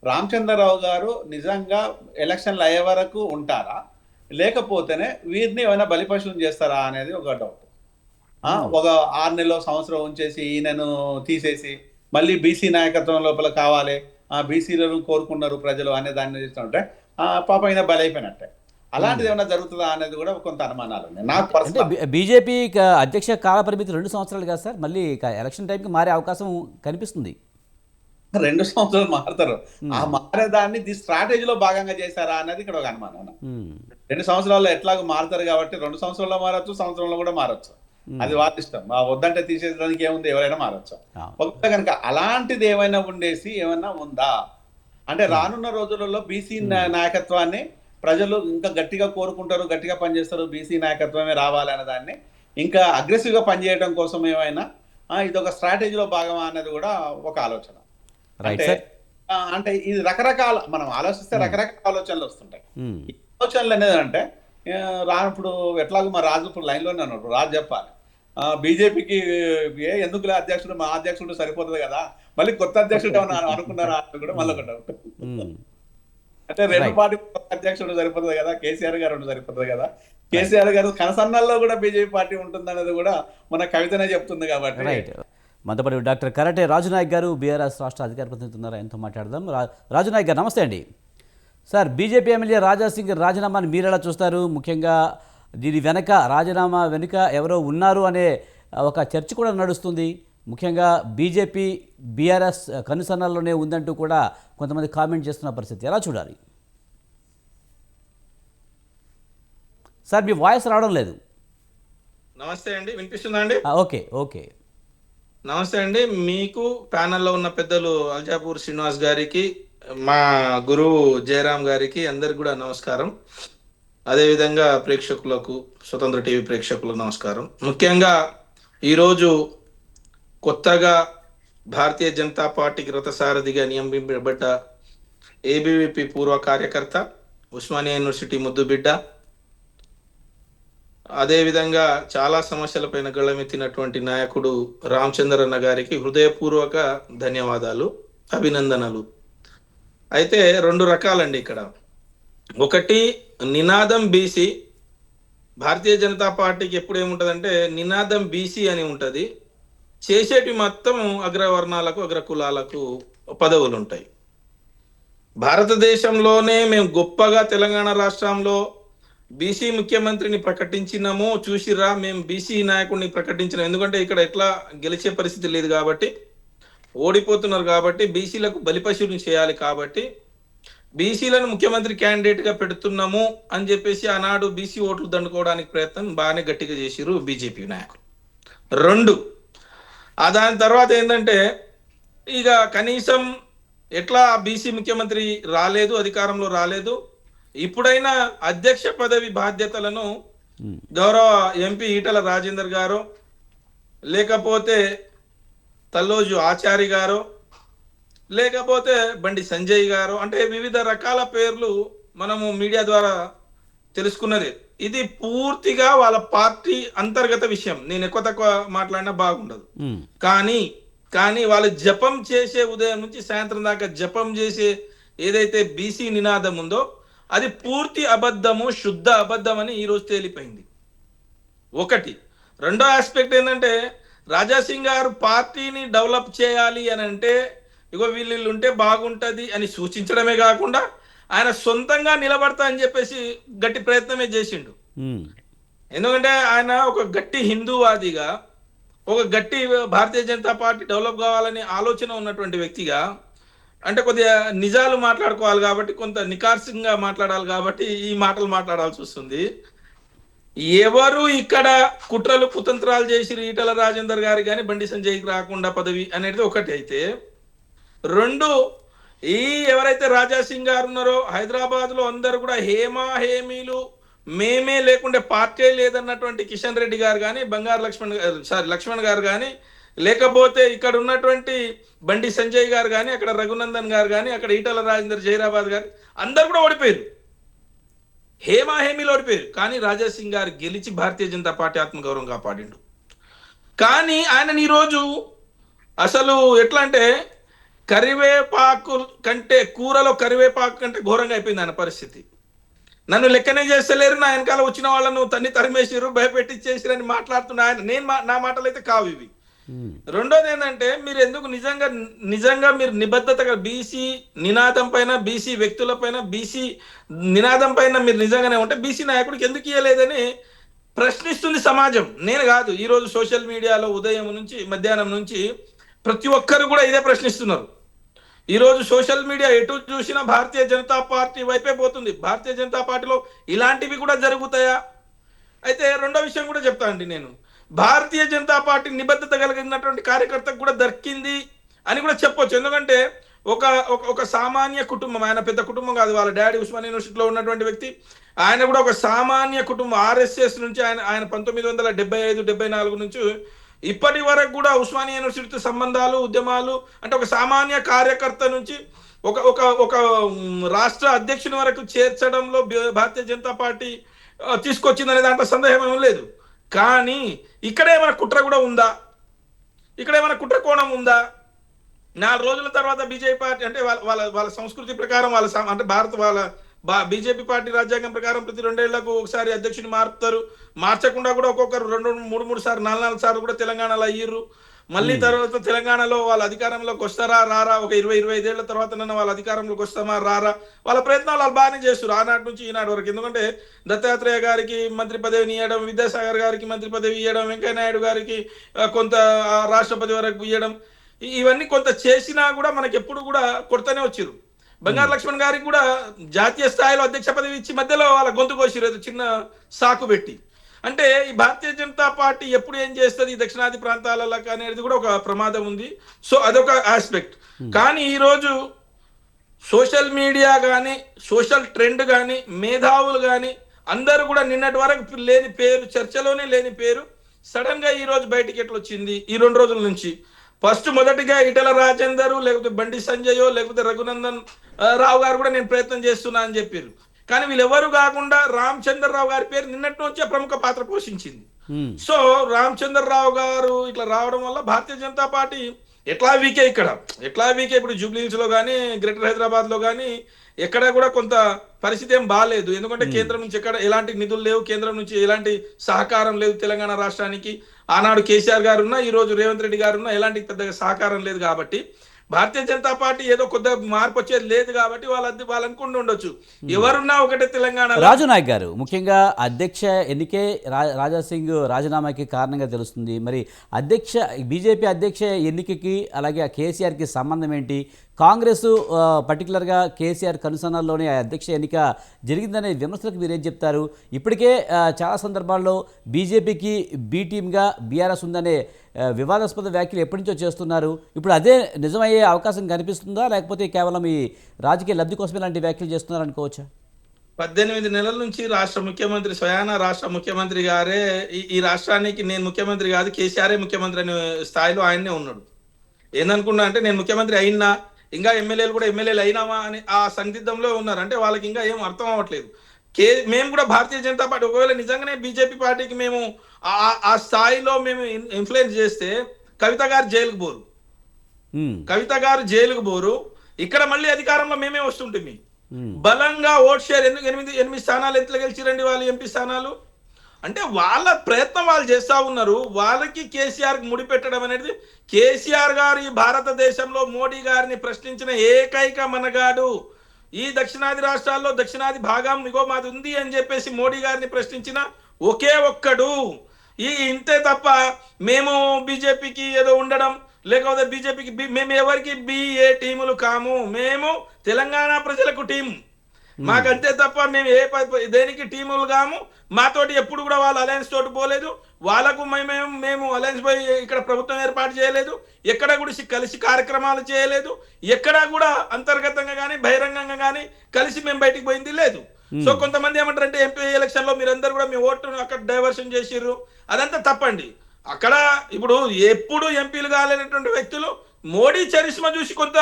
రామచంద్రరావు గారు నిజంగా ఎలక్షన్లు అయ్యే వరకు ఉంటారా, లేకపోతేనే వీరిని ఏమైనా బలిపశువుని చేస్తారా అనేది ఒక డౌట్. ఒక 6 నెలలో సంవత్సరం ఉంచేసి ఈయనను తీసేసి మళ్ళీ బీసీ నాయకత్వం లోపల కావాలి, బీసీలను కోరుకున్నారు ప్రజలు అనే దాన్ని చూస్తుంటే పాప అయినా బలైపోయినట్టే. అలాంటిది ఏమైనా జరుగుతుందా అనేది కూడా కొంత అనుమానాలు ఉన్నాయి నాకు. బీజేపీ అధ్యక్ష కాల పరిమితి 2 సంవత్సరాలు కదా సార్, మళ్ళీ ఎలక్షన్ టైంకి మారే అవకాశం కనిపిస్తుంది. 2 సంవత్సరాలు మారుతారు. ఆ మారేదాన్ని స్ట్రాటజీలో భాగంగా చేశారా అనేది ఇక్కడ ఒక అనుమానం. ఉమ్, 2 సంవత్సరాల్లో ఎట్లాగో మారుతారు కాబట్టి 2 సంవత్సరాల్లో మారొచ్చు, సంవత్సరంలో కూడా మారొచ్చు. అది వాళ్ళ ఇష్టం. వద్దంటే తీసేయడానికి ఏముంది, ఎవరైనా మారొచ్చు. అవును. ఒకవేళ కనుక అలాంటిది ఏమైనా ఉండేసి ఏమైనా ఉందా అంటే రానున్న రోజులలో బీసీ నాయకత్వాన్ని ప్రజలు ఇంకా గట్టిగా కోరుకుంటారు, గట్టిగా పనిచేస్తారు, బీసీ నాయకత్వమే రావాలి అనే దాన్ని ఇంకా అగ్రెసివ్ గా పనిచేయడం కోసం ఏమైనా ఇది ఒక స్ట్రాటజీలో భాగమా అనేది కూడా ఒక ఆలోచన. రైట్ అంటే సార్. అంటే ఇది రకరకాల మనం ఆలోచిస్తే రకరకాల ఆలోచనలు వస్తుంటాయి. ఉమ్, ఈ ఆలోచనలు అనేది అంటే ఇప్పుడు ఎట్లాగో మా రాజు ఇప్పుడు లైన్లోనే ఉన్నాడు, రాజు చెప్పాలి. బీజేపీకి ఎందుకులే అధ్యక్షుడు, మా అధ్యక్షుడు సరిపోతుంది కదా, మళ్ళీ కొత్త అధ్యక్షుడు ఏమన్నా అనుకున్నారా అని కూడా మళ్ళీ ఒకటి డౌట్. ఉమ్, అంటే రెండు Right. పార్టీ అధ్యక్షుడు సరిపోతుంది కదా, కేసీఆర్ గారు సరిపోతుంది కదా, కేసీఆర్ గారు కనసన్నల్లో కూడా బీజేపీ పార్టీ ఉంటుంది అనేది కూడా మన కవితనే చెప్తుంది కాబట్టి. రైట్. మనతో పాటు డాక్టర్ కరటే రాజునాయక్ గారు, బీఆర్ఎస్ రాష్ట్ర అధికార ప్రతినిధి ఉన్నారు, ఆయనతో మాట్లాడదాం. రాజునాయక్ గారు నమస్తే అండి. సార్, బీజేపీ ఎమ్మెల్యే రాజాసింగ్ రాజీనామాని మీరు ఎలా చూస్తారు? ముఖ్యంగా దీని వెనక, రాజీనామా వెనుక ఎవరో ఉన్నారు అనే ఒక చర్చ కూడా నడుస్తుంది. ముఖ్యంగా బీజేపీ బీఆర్ఎస్ కనుసన్నల్లోనే ఉందంటూ కూడా కొంతమంది కామెంట్ చేస్తున్న పరిస్థితి ఎలా చూడాలి? సార్, మీ వాయిస్ రావడం లేదు. నమస్తే అండి, వినిపిస్తుందా అండి? Okay okay. నమస్తే అండి. మీకు ప్యానెల్లో ఉన్న పెద్దలు అల్జాపూర్ శ్రీనివాస్ గారికి, మా గురువు జయరాం గారికి అందరికి కూడా నమస్కారం. అదేవిధంగా ప్రేక్షకులకు, స్వతంత్ర టీవీ ప్రేక్షకులకు నమస్కారం. ముఖ్యంగా ఈరోజు కొత్తగా భారతీయ జనతా పార్టీకి రథసారథిగా నియమింపబడ్డ ఏబీవీపీ పూర్వ కార్యకర్త, ఉస్మానియా యూనివర్సిటీ ముద్దుబిడ్డ, అదేవిధంగా చాలా సమస్యలపైన గళమెత్తినటువంటి నాయకుడు రామచంద్రన్న గారికి హృదయపూర్వక ధన్యవాదాలు, అభినందనలు. అయితే 2 రకాలండి ఇక్కడ. ఒకటి, నినాదం బీసీ. భారతీయ జనతా పార్టీకి ఎప్పుడు ఏముంటుందంటే నినాదం బీసీ అని ఉంటుంది, చేసేటి మొత్తం అగ్రవర్ణాలకు, అగ్రకులాలకు పదవులు ఉంటాయి. భారతదేశంలోనే మేము గొప్పగా తెలంగాణ రాష్ట్రంలో బీసీ ముఖ్యమంత్రిని ప్రకటించినాము, చూసిరా, మేము బీసీ నాయకుడిని ప్రకటించినాం. ఎందుకంటే ఇక్కడ ఎట్లా గెలిచే పరిస్థితి లేదు కాబట్టి, ఓడిపోతున్నారు కాబట్టి, బీసీలకు బలిపశువుని చేయాలి కాబట్టి బీసీలను ముఖ్యమంత్రి క్యాండిడేట్ గా పెడుతున్నాము అని చెప్పేసి ఆనాడు బీసీ ఓట్లు దండుకోవడానికి ప్రయత్నం బాగానే గట్టిగా చేసిరు బీజేపీ నాయకులు. 2, దాని తర్వాత ఏంటంటే ఇక కనీసం ఎట్లా బీసీ ముఖ్యమంత్రి రాలేదు, అధికారంలో రాలేదు, ఇప్పుడైనా అధ్యక్ష పదవి బాధ్యతలను గౌరవ ఎంపీ ఈటల రాజేందర్ గారు, లేకపోతే తల్లోజు ఆచారి గారు, లేకపోతే బండి సంజయ్ గారు, అంటే వివిధ రకాల పేర్లు మనము మీడియా ద్వారా తెలుసుకున్నది. ఇది పూర్తిగా వాళ్ళ పార్టీ అంతర్గత విషయం, నేను ఎక్కువ తక్కువ మాట్లాడినా బాగుండదు. కానీ వాళ్ళు జపం చేసే, ఉదయం నుంచి సాయంత్రం దాకా జపం చేసే ఏదైతే బీసీ నినాదం ఉందో అది పూర్తి అబద్ధము, శుద్ధ అబద్ధం అని ఈరోజు తేలిపోయింది. ఒకటి. రెండో ఆస్పెక్ట్ ఏంటంటే రాజాసింగ్ గారు పార్టీని డెవలప్ చేయాలి అని అంటే ఇగో వీళ్ళు ఉంటే బాగుంటది అని సూచించడమే కాకుండా ఆయన సొంతంగా నిలబడతా అని చెప్పేసి గట్టి ప్రయత్నమే చేసిండు. ఎందుకంటే ఆయన ఒక గట్టి హిందూవాదిగా, ఒక గట్టి భారతీయ జనతా పార్టీ డెవలప్ కావాలని ఆలోచన ఉన్నటువంటి వ్యక్తిగా, అంటే కొద్దిగా నిజాలు మాట్లాడుకోవాలి కాబట్టి, కొంత నికార్సంగా మాట్లాడాలి కాబట్టి ఈ మాటలు మాట్లాడాల్సి వస్తుంది. ఎవరు ఇక్కడ కుట్రలు కుతంత్రాలు చేసి ఈటల రాజేందర్ గారు కానీ బండి సంజయ్కి రాకుండా పదవి అనేది ఒకటి అయితే, 2, ఎవరైతే రాజాసింగ్ గారు ఉన్నారో హైదరాబాద్ లో అందరూ కూడా హేమీలు మేమే లేకుంటే పార్టీ లేదన్నటువంటి కిషన్ రెడ్డి గారు కానీ, బంగారు లక్ష్మణ్ గారు కానీ, లేకపోతే ఇక్కడ ఉన్నటువంటి బండి సంజయ్ గారు కానీ, అక్కడ రఘునందన్ గారు కానీ, అక్కడ ఈటల రాజేందర్, జైరాబాద్ గారు అందరు కూడా ఓడిపోయారు, హేమీలు ఓడిపోయారు. కానీ రాజాసింగ్ గారు గెలిచి భారతీయ జనతా పార్టీ ఆత్మగౌరవం కాపాడిండు. కానీ ఆయన ఈరోజు అసలు ఎట్లా అంటే కరివేపాకు కంటే, కూరలో కరివేపాకు కంటే ఘోరంగా అయిపోయింది ఆయన పరిస్థితి. నన్ను లెక్కనే చేస్తలేరు, నా వెనకాల వచ్చిన వాళ్ళను తరిమేసిరు, భయపెట్టించేసిరు అని మాట్లాడుతున్నా ఆయన. నా మాటలు అయితే కావు ఇవి. రెండోది ఏంటంటే మీరు ఎందుకు నిజంగా మీరు నిబద్ధతగా బీసీ నినాదం పైన, బీసీ వ్యక్తుల పైన, బీసీ నినాదం పైన మీరు నిజంగానే ఉంటే బీసీ నాయకుడికి ఎందుకు ఇవ్వలేదని ప్రశ్నిస్తుంది సమాజం, నేను కాదు. ఈరోజు సోషల్ మీడియాలో ఉదయం నుంచి మధ్యాహ్నం నుంచి ప్రతి ఒక్కరు కూడా ఇదే ప్రశ్నిస్తున్నారు. ఈరోజు సోషల్ మీడియా ఎటు చూసినా భారతీయ జనతా పార్టీ వైపే పోతుంది. భారతీయ జనతా పార్టీలో ఇలాంటివి కూడా జరుగుతాయా? అయితే రెండో విషయం కూడా చెప్తా అండి. నేను భారతీయ జనతా పార్టీ నిబద్ధత కలిగినటువంటి కార్యకర్తకు కూడా దక్కింది అని కూడా చెప్పొచ్చు. ఎందుకంటే ఒక ఒక సామాన్య కుటుంబం, ఆయన పెద్ద కుటుంబం కాదు, వాళ్ళ డాడీ ఉస్మానియా యూనివర్సిటీలో ఉన్నటువంటి వ్యక్తి, ఆయన కూడా ఒక సామాన్య కుటుంబం. RSS నుంచి ఆయన 1975-74 నుంచి ఇప్పటి వరకు కూడా ఉస్మానియా యూనివర్సిటీతో సంబంధాలు, ఉద్యమాలు, అంటే ఒక సామాన్య కార్యకర్త నుంచి ఒక ఒక ఒక రాష్ట్ర అధ్యక్షుని వరకు చేర్చడంలో భారతీయ జనతా పార్టీ తీసుకొచ్చిందనే దాంట్లో సందేహం ఏమీ లేదు. కానీ ఇక్కడ ఏమైనా కుట్ర కూడా ఉందా? ఇక్కడ ఏమైనా కుట్ర కోణం ఉందా? 4 రోజుల తర్వాత బీజేపీ పార్టీ అంటే వాళ్ళ సంస్కృతి ప్రకారం అంటే బీజేపీ పార్టీ రాజ్యాంగం ప్రకారం ప్రతి 2 ఏళ్లకు ఒకసారి అధ్యక్షుని మారుతారు. మార్చకుండా కూడా ఒక్కొక్కరు 2-3 సార్లు 4 సార్లు కూడా తెలంగాణలో అయ్యిర్రు. మళ్ళీ తర్వాత తెలంగాణలో వాళ్ళ అధికారంలోకి వస్తారా రారా, ఒక 20-25 ఏళ్ల తర్వాత వాళ్ళ అధికారంలోకి వస్తామా రారా, వాళ్ళ ప్రయత్నాలు వాళ్ళు బాగానే చేస్తారు ఆనాటి నుంచి ఈనాటి వరకు. ఎందుకంటే దత్తాత్రేయ గారికి మంత్రి పదవిని ఇవ్వడం, విద్యాసాగర్ గారికి మంత్రి పదవి ఇవ్వడం, వెంకయ్య నాయుడు గారికి కొంత రాష్ట్రపతి వరకు ఇవ్వడం, ఇవన్నీ కొంత చేసినా కూడా మనకి ఎప్పుడు కూడా కొడతనే వచ్చారు. బంగారు లక్ష్మణ్ గారికి కూడా జాతీయ స్థాయిలో అధ్యక్ష పదవి ఇచ్చి మధ్యలో వాళ్ళ గొంతు కోసిరు చిన్న సాకు పెట్టి. అంటే ఈ భారతీయ జనతా పార్టీ ఎప్పుడు ఏం చేస్తుంది దక్షిణాది ప్రాంతాలలో అనేది కూడా ఒక ప్రమాదం ఉంది. సో అదొక ఆస్పెక్ట్. కానీ ఈరోజు సోషల్ మీడియా కానీ, సోషల్ ట్రెండ్ కానీ, మేధావులు కానీ అందరూ కూడా నిన్నటి వరకు లేని పేరు, చర్చలోనే లేని పేరు సడన్ గా ఈ రోజు బయటికి ఎట్లా వచ్చింది ఈ 2 రోజుల నుంచి. మొదటిగా ఈటెల రాజేందర్, లేకపోతే బండి సంజయ్, లేకపోతే రఘునందన్ రావు గారు కూడా నేను ప్రయత్నం చేస్తున్నా అని చెప్పారు. కానీ వీళ్ళెవరు కాకుండా రామచంద్రరావు గారి పేరు నిన్నటి నుంచే ప్రముఖ పాత్ర పోషించింది. సో రామచంద్రరావు గారు ఇట్లా రావడం వల్ల భారతీయ జనతా పార్టీ ఎట్లా వీకే ఇప్పుడు జూబ్లీ హిల్స్ లో కానీ, గ్రేటర్ హైదరాబాద్ లో కానీ ఎక్కడ కూడా కొంత పరిస్థితి ఏం బాగాలేదు. ఎందుకంటే కేంద్రం నుంచి ఎక్కడ ఎలాంటి నిధులు లేవు, కేంద్రం నుంచి ఎలాంటి సహకారం లేదు తెలంగాణ రాష్ట్రానికి. ఆనాడు కేసీఆర్ గారు ఉన్నా, ఈ రోజు రేవంత్ రెడ్డి గారు ఉన్నా ఎలాంటి పెద్దగా సహకారం లేదు. కాబట్టి భారతీయ జనతా పార్టీ ఏదో కొద్ద మార్పు వచ్చేది లేదు. కాబట్టి వాళ్ళు అనుకుంటూ ఉండొచ్చు ఎవరున్నా ఒకటే తెలంగాణ. రాజు నాయక్ గారు, ముఖ్యంగా అధ్యక్ష ఎన్నికే రాజాసింగ్ రాజీనామాకి కారణంగా తెలుస్తుంది. మరి బీజేపీ అధ్యక్ష ఎన్నికకి అలాగే కేసీఆర్కి సంబంధం ఏంటి? కాంగ్రెస్ పర్టికులర్గా కేసీఆర్ కనుసన్నల్లోనే అధ్యక్ష ఎన్నిక జరిగిందనే విమర్శలకు మీరేం చెప్తారు? ఇప్పటికే చాలా సందర్భాల్లో బీజేపీకి బి టీమ్గా బీఆర్ఎస్ ఉందనే వివాదాస్పద వ్యాఖ్యలు ఎప్పటి నుంచో చేస్తున్నారు. ఇప్పుడు అదే నిజమయ్యే అవకాశం కనిపిస్తుందా, లేకపోతే కేవలం ఈ రాజకీయ లబ్ధి కోసం ఇలాంటి వ్యాఖ్యలు చేస్తున్నారు అనుకోవచ్చా? 18 నెలల నుంచి రాష్ట్ర ముఖ్యమంత్రి, స్వయాన రాష్ట్ర ముఖ్యమంత్రి గారే ఈ రాష్ట్రానికి నేను ముఖ్యమంత్రి కాదు, కేసీఆరే ముఖ్యమంత్రి అనే స్థాయిలో ఆయనే ఉన్నాడు. ఏందనుకున్నా అంటే నేను ముఖ్యమంత్రి అయినా, ఇంకా ఎమ్మెల్యేలు కూడా ఎమ్మెల్యేలు అయినామా అని ఆ సందిగ్ధంలో ఉన్నారు. అంటే వాళ్ళకి ఇంకా ఏం అర్థం అవ్వట్లేదు. మేము కూడా భారతీయ జనతా పార్టీ ఒకవేళ నిజంగానే బీజేపీ పార్టీకి మేము ఆ స్థాయిలో మేము ఇన్ఫ్లుయెన్స్ చేస్తే కవిత గారు జైలుకు పోరు, ఇక్కడ మళ్ళీ అధికారంలో మేమే వస్తుంటుంది. బలంగా ఓట్ షేర్ 8 స్థానాలు ఎట్లా గెలిచిరండి వాళ్ళు ఎంపీ స్థానాలు. అంటే వాళ్ళ ప్రయత్నం వాళ్ళు చేస్తా ఉన్నారు. వాళ్ళకి కేసీఆర్ ముడిపెట్టడం అనేది, కేసీఆర్ గారు ఈ భారతదేశంలో మోడీ గారిని ప్రశ్నించిన ఏకైక మనగాడు. ఈ దక్షిణాది రాష్ట్రాల్లో దక్షిణాది భాగం ఇగో మాది ఉంది అని చెప్పేసి మోడీ గారిని ప్రశ్నించిన ఒకే ఒక్కడు. ఇంతే తప్ప మేము బీజేపీకి ఏదో ఉండడం, లేకపోతే బీజేపీకి మేము ఎవరికి ఏ టీములు కాము, మేము తెలంగాణ ప్రజలకు టీం, మాకంతే తప్ప మేము దేనికి టీములు కాము. మాతోటి ఎప్పుడు కూడా వాళ్ళు అలయన్స్ తోటి పోలేదు. వాళ్ళకు మేము అలయన్స్ పోయి ఇక్కడ ప్రభుత్వం ఏర్పాటు చేయలేదు, ఎక్కడ కూడా కలిసి కార్యక్రమాలు చేయలేదు, ఎక్కడా కూడా అంతర్గతంగా కానీ బహిరంగంగా కానీ కలిసి మేము బయటికి పోయింది లేదు. సో కొంతమంది ఏమంటారంటే ఎంపీ ఎలక్షన్ లో మీరందరూ కూడా మీ ఓటును అక్కడ డైవర్షన్ చేసిర్రు, అదంతా తప్పండి. అక్కడ ఇప్పుడు ఎప్పుడు ఎంపీలు కాలేనటువంటి వ్యక్తులు మోడీ చరిష్మా చూసి కొంత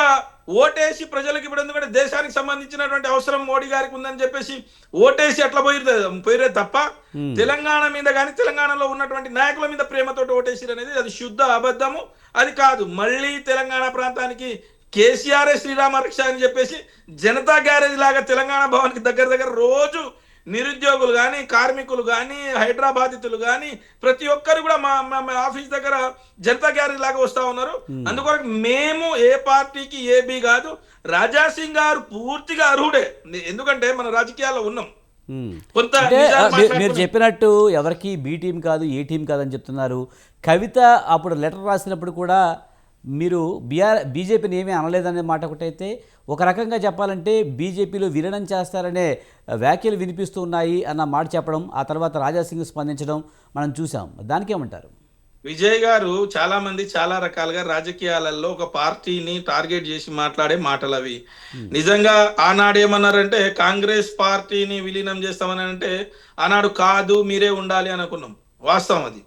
ఓటేసి ప్రజలకు ఇప్పుడు, ఎందుకంటే దేశానికి సంబంధించినటువంటి అవసరం మోడీ గారికి ఉందని చెప్పేసి ఓటేసి అట్లా పోయిరే తప్ప తెలంగాణ మీద కానీ తెలంగాణలో ఉన్నటువంటి నాయకుల మీద ప్రేమతోటి ఓటేసిరు అనేది అది శుద్ధ అబద్ధము, అది కాదు. మళ్ళీ తెలంగాణ ప్రాంతానికి కేసీఆర్ శ్రీరామ రక్ష అని చెప్పేసి జనతా గ్యారేజ్ లాగా తెలంగాణ భవన్కి దగ్గర రోజు నిరుద్యోగులు కానీ, కార్మికులు కానీ, హైదరాబాదితులు కానీ ప్రతి ఒక్కరు కూడా మా ఆఫీస్ దగ్గర జనతా గ్యారేజ్ లాగా వస్తా ఉన్నారు. అందుకొరకు మేము ఏ పార్టీకి ఏబీ కాదు. రాజాసింగ్ గారు పూర్తిగా అర్హుడే, ఎందుకంటే మన రాజకీయాల్లో ఉన్నాం. మీరు చెప్పినట్టు ఎవరికి బి టీం కాదు, ఏ టీం కాదని చెప్తున్నారు. కవిత అప్పుడు లెటర్ రాసినప్పుడు కూడా మీరు బీజేపీని ఏమీ అనలేదనే మాట ఒకటైతే, ఒక రకంగా చెప్పాలంటే బీజేపీలో విలీనం చేస్తారనే వ్యాఖ్యలు వినిపిస్తూ ఉన్నాయి అన్న మాట చెప్పడం, ఆ తర్వాత రాజాసింగ్ స్పందించడం మనం చూసాం. దానికేమంటారు? విజయ్ గారు చాలా మంది చాలా రకాలుగా రాజకీయాలలో ఒక పార్టీని టార్గెట్ చేసి మాట్లాడే మాటలు అవి. నిజంగా ఆనాడు ఏమన్నారంటే కాంగ్రెస్ పార్టీని విలీనం చేస్తామని అంటే ఆనాడు కాదు మీరే ఉండాలి అనుకున్నాం. వాస్తవం అది.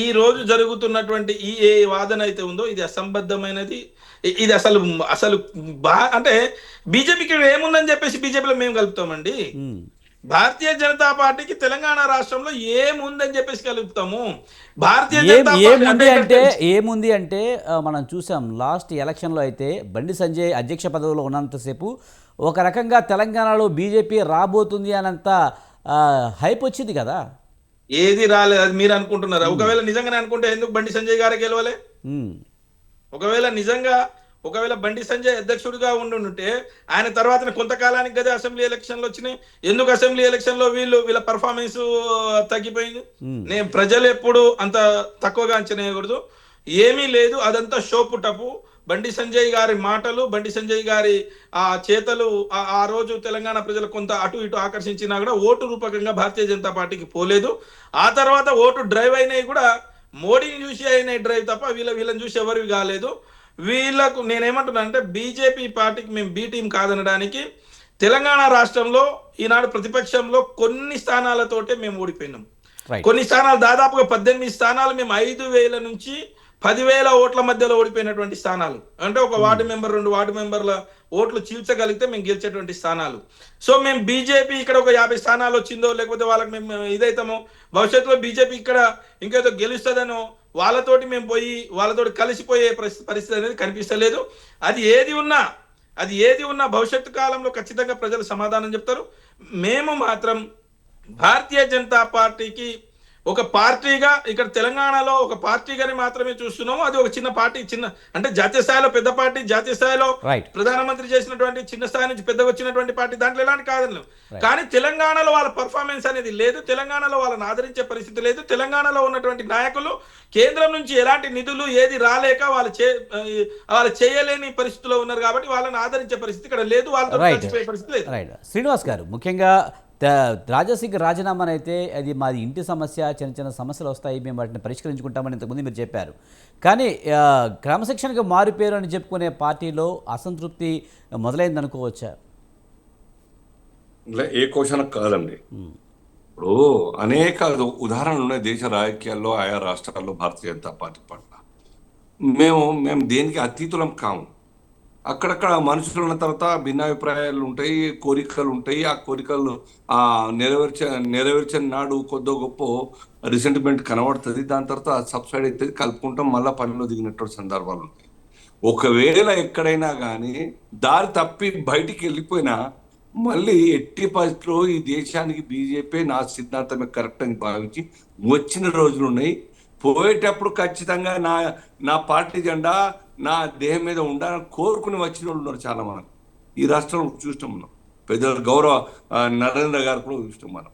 ఈ రోజు జరుగుతున్నటువంటి ఏ వాదన అయితే ఉందో ఇది అసంబద్ధమైనది. ఇది అసలు అసలు అంటే బీజేపీకి ఏముందని చెప్పేసి బీజేపీలో మేము కలుపుతామండి. భారతీయ జనతా పార్టీకి తెలంగాణ రాష్ట్రంలో ఏముందని చెప్పేసి కలుపుతాము. భారతీయ జనతా ఏముంది అంటే మనం చూసాం లాస్ట్ ఎలక్షన్లో అయితే బండి సంజయ్ అధ్యక్ష పదవిలో ఉన్నంతసేపు ఒక రకంగా తెలంగాణలో బీజేపీ రాబోతుంది అనంత హైప్ వచ్చింది కదా. ఏది రాలేదు, అది మీరు అనుకుంటున్నారు. ఒకవేళ నిజంగానే అనుకుంటే ఎందుకు బండి సంజయ్ గారు గెలవలే? ఒకవేళ బండి సంజయ్ అధ్యక్షుడిగా ఉండుంటే ఆయన తర్వాత కొంతకాలానికి కదా అసెంబ్లీ ఎలక్షన్లు వచ్చినాయి. ఎందుకు అసెంబ్లీ ఎలక్షన్ లో వీళ్ళ పర్ఫార్మెన్స్ తగ్గిపోయింది? నేను ప్రజలు ఎప్పుడు అంత తక్కువగా అంచనా వేయకూడదు. ఏమీ లేదు, అదంతా షోపు టపు. బండి సంజయ్ గారి మాటలు, బండి సంజయ్ గారి ఆ చేతలు ఆ రోజు తెలంగాణ ప్రజలు కొంత అటు ఇటు ఆకర్షించినా కూడా ఓటు రూపకంగా భారతీయ జనతా పార్టీకి పోలేదు. ఆ తర్వాత ఓటు డ్రైవ్ అయినాయి కూడా మోడీని చూసి అయినాయి డ్రైవ్ తప్ప వీళ్ళని చూసి ఎవరివి కాలేదు. వీళ్ళకు నేనేమంటున్నా అంటే బీజేపీ పార్టీకి మేము బి టీం కాదనడానికి, తెలంగాణ రాష్ట్రంలో ఈనాడు ప్రతిపక్షంలో కొన్ని స్థానాలతోటే మేము ఓడిపోయినాం. కొన్ని స్థానాలు దాదాపుగా 18 స్థానాలు మేము 5,000 నుంచి 10,000 ఓట్ల మధ్యలో ఓడిపోయినటువంటి స్థానాలు. అంటే ఒక వార్డు మెంబర్ 2 వార్డు మెంబర్ల ఓట్లు చీల్చగలిగితే మేము గెలిచేటువంటి స్థానాలు. సో మేము బీజేపీ ఇక్కడ ఒక 50 స్థానాలు వచ్చిందో లేకపోతే వాళ్ళకి మేము ఇదైతామో, భవిష్యత్తులో బీజేపీ ఇక్కడ ఇంకేదో గెలుస్తుందనో వాళ్ళతోటి మేము పోయి వాళ్ళతోటి కలిసిపోయే పరిస్థితి అనేది కనిపిస్తలేదు. అది ఏది ఉన్నా భవిష్యత్తు కాలంలో ఖచ్చితంగా ప్రజలు సమాధానం చెప్తారు. మేము మాత్రం భారతీయ జనతా పార్టీకి ఒక పార్టీగా ఇక్కడ తెలంగాణలో ఒక పార్టీగానే మాత్రమే చూస్తున్నాము. అది ఒక చిన్న పార్టీ, అంటే జాతీయ స్థాయిలో పెద్ద పార్టీ, జాతీయ స్థాయిలో ప్రధానమంత్రి చేసినటువంటి చిన్న స్థాయి నుంచి పెద్దగా వచ్చినటువంటి పార్టీ, దాంట్లో ఎలాంటి కాదని. కానీ తెలంగాణలో వాళ్ళ పర్ఫార్మెన్స్ అనేది లేదు, తెలంగాణలో వాళ్ళని ఆదరించే పరిస్థితి లేదు. తెలంగాణలో ఉన్నటువంటి నాయకులు కేంద్రం నుంచి ఎలాంటి నిధులు ఏది రాలేక వాళ్ళు చేయలేని పరిస్థితిలో ఉన్నారు కాబట్టి వాళ్ళని ఆదరించే పరిస్థితి ఇక్కడ లేదు, వాళ్ళతో కలిసిపోయే పరిస్థితి లేదు. శ్రీనివాస్ గారు, ముఖ్యంగా రాజాసింగ్ రాజీనామాని అయితే అది మాది ఇంటి సమస్య, చిన్న చిన్న సమస్యలు వస్తాయి, మేము వాటిని పరిష్కరించుకుంటామని ఇంతకుముందు మీరు చెప్పారు. కానీ క్రమశిక్షణగా మారిపోయారు అని చెప్పుకునే పార్టీలో అసంతృప్తి మొదలైంది అనుకోవచ్చా? ఏ క్వశ్చన్ కాదండి. ఇప్పుడు అనేక ఉదాహరణలు ఉన్నాయి దేశ రాజకీయాల్లో ఆయా రాష్ట్రాల్లో భారతీయ జనతా పార్టీ పట్ల. మేము దేనికి అతీతులం కాము. అక్కడక్కడ మనుషులు ఉన్న తర్వాత భిన్నాభిప్రాయాలు ఉంటాయి, కోరికలు ఉంటాయి. ఆ కోరికలు నెరవేర్చని నాడు కొద్దో గొప్ప రిసెంట్మెంట్ కనబడుతుంది. దాని తర్వాత సబ్సైడ్ అవుతుంది, కలుపుకుంటాం, మళ్ళీ పనిలో దిగినటువంటి సందర్భాలు ఉంటాయి. ఒకవేళ ఎక్కడైనా కానీ దారి తప్పి బయటికి వెళ్ళిపోయినా మళ్ళీ ఎట్టి పరిస్థితుల్లో ఈ దేశానికి బీజేపీ నా సిద్ధాంతమే కరెక్ట్ అని భావించి వచ్చిన రోజులు ఉన్నాయి. పోయేటప్పుడు ఖచ్చితంగా నా పార్టీ జెండా నా దేహం మీద ఉండాలని కోరుకుని వచ్చిన వాళ్ళు ఉన్నారు చాలా. మనం ఈ రాష్ట్రంలో చూస్తాం, మనం పెద్దలు గౌరవ నరేంద్ర గారు కూడా చూస్తాం, మనం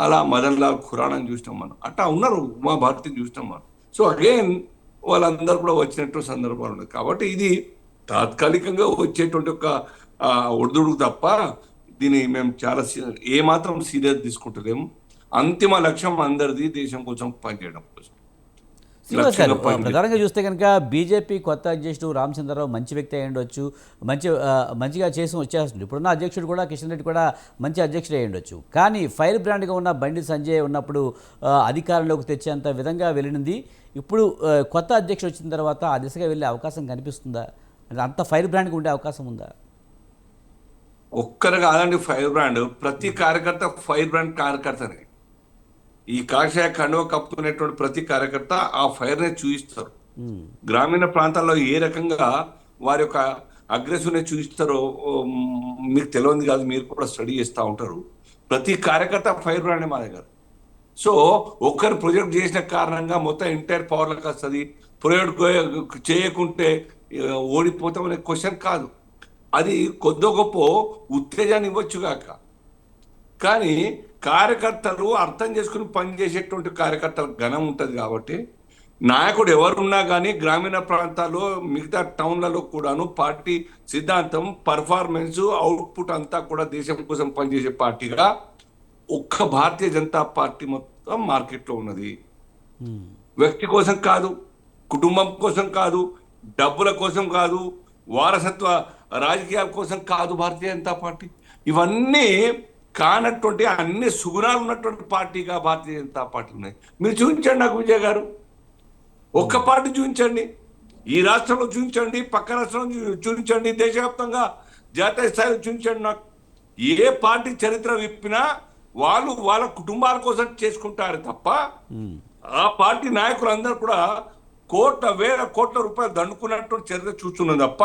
అలా మదన్ లాల్ ఖురానాని చూస్తాం, మనం అట్లా ఉన్నారు, ఉమా భారతిని చూస్తాం మనం. సో అగైన్ వాళ్ళందరూ కూడా వచ్చినటువంటి సందర్భాలు ఉన్నాయి. కాబట్టి ఇది తాత్కాలికంగా వచ్చేటువంటి ఒక ఒడిదుడుకు తప్ప దీన్ని మేము చాలా ఏమాత్రం సీరియస్ తీసుకుంటలేము. అంతిమ లక్ష్యం అందరిది దేశం కోసం పనిచేయడం కోసం. శ్రీనివాస్ గారు, ప్రధానంగా చూస్తే కనుక బీజేపీ కొత్త అధ్యక్షుడు రామచంద్రరావు మంచి వ్యక్తి అయి ఉండొచ్చు, మంచిగా చేసి వచ్చేస్తుంది. ఇప్పుడున్న అధ్యక్షుడు కూడా కిషన్ రెడ్డి కూడా మంచి అధ్యక్షుడు అయి ఉండొచ్చు. కానీ ఫైర్ బ్రాండ్గా ఉన్న బండి సంజయ్ ఉన్నప్పుడు అధికారంలోకి తెచ్చేంత విధంగా వెళ్ళింది. ఇప్పుడు కొత్త అధ్యక్షుడు వచ్చిన తర్వాత ఆ దిశగా వెళ్ళే అవకాశం కనిపిస్తుందా? అంటే అంత ఫైర్ బ్రాండ్గా ఉండే అవకాశం ఉందా? ఒక్కరు కాదండి ఫైర్ బ్రాండ్, ప్రతి కార్యకర్త ఫైర్ బ్రాండ్ కార్యకర్తనే. ఈ కాషాయ కండువ కప్పుకునేటువంటి ప్రతి కార్యకర్త ఆ ఫైర్నే చూపిస్తారు. గ్రామీణ ప్రాంతాల్లో ఏ రకంగా వారి యొక్క అగ్రెసివ్నే చూపిస్తారో మీకు తెలియదు కాదు, మీరు కూడా స్టడీ చేస్తూ ఉంటారు. ప్రతి కార్యకర్త ఫైర్ బ్రాండ్ మా దగ్గర. సో ఒక్కరు ప్రొజెక్ట్ చేసిన కారణంగా మొత్తం ఎంటైర్ పవర్లకు వస్తుంది. ప్రొజెక్ట్ చేయకుంటే ఓడిపోతామనే క్వశ్చన్ కాదు. అది కొద్ది గొప్ప ఉత్తేజాన్ని ఇవ్వచ్చుగాక, కానీ కార్యకర్తలు అర్థం చేసుకుని పనిచేసేటువంటి కార్యకర్తలకు ఘనం ఉంటుంది. కాబట్టి నాయకుడు ఎవరున్నా కానీ గ్రామీణ ప్రాంతాల్లో మిగతా టౌన్లలో కూడాను పార్టీ సిద్ధాంతం పర్ఫార్మెన్స్ అవుట్పుట్ అంతా కూడా దేశం కోసం పనిచేసే పార్టీగా ఒక్క భారతీయ జనతా పార్టీ మొత్తం మార్కెట్లో ఉన్నది. వ్యక్తి కోసం కాదు, కుటుంబం కోసం కాదు, డబ్బుల కోసం కాదు, వారసత్వ రాజకీయాల కోసం కాదు భారతీయ జనతా పార్టీ. ఇవన్నీ కానటువంటి అన్ని సుగుణాలు ఉన్నటువంటి పార్టీగా భారతీయ జనతా పార్టీ ఉన్నాయి. మీరు చూపించండి నాకు విజయ్ గారు, ఒక్క పార్టీ చూపించండి, ఈ రాష్ట్రంలో చూపించండి, పక్క రాష్ట్రంలో చూపించండి, దేశవ్యాప్తంగా జాతీయ స్థాయిలో చూపించండి. నాకు ఏ పార్టీ చరిత్ర విప్పినా వాళ్ళు వాళ్ళ కుటుంబాల కోసం చేసుకుంటారు తప్ప ఆ పార్టీ నాయకులందరూ కూడా వేల కోట్ల రూపాయలు దండుకున్నటువంటి చరిత్ర చూస్తున్నాం తప్ప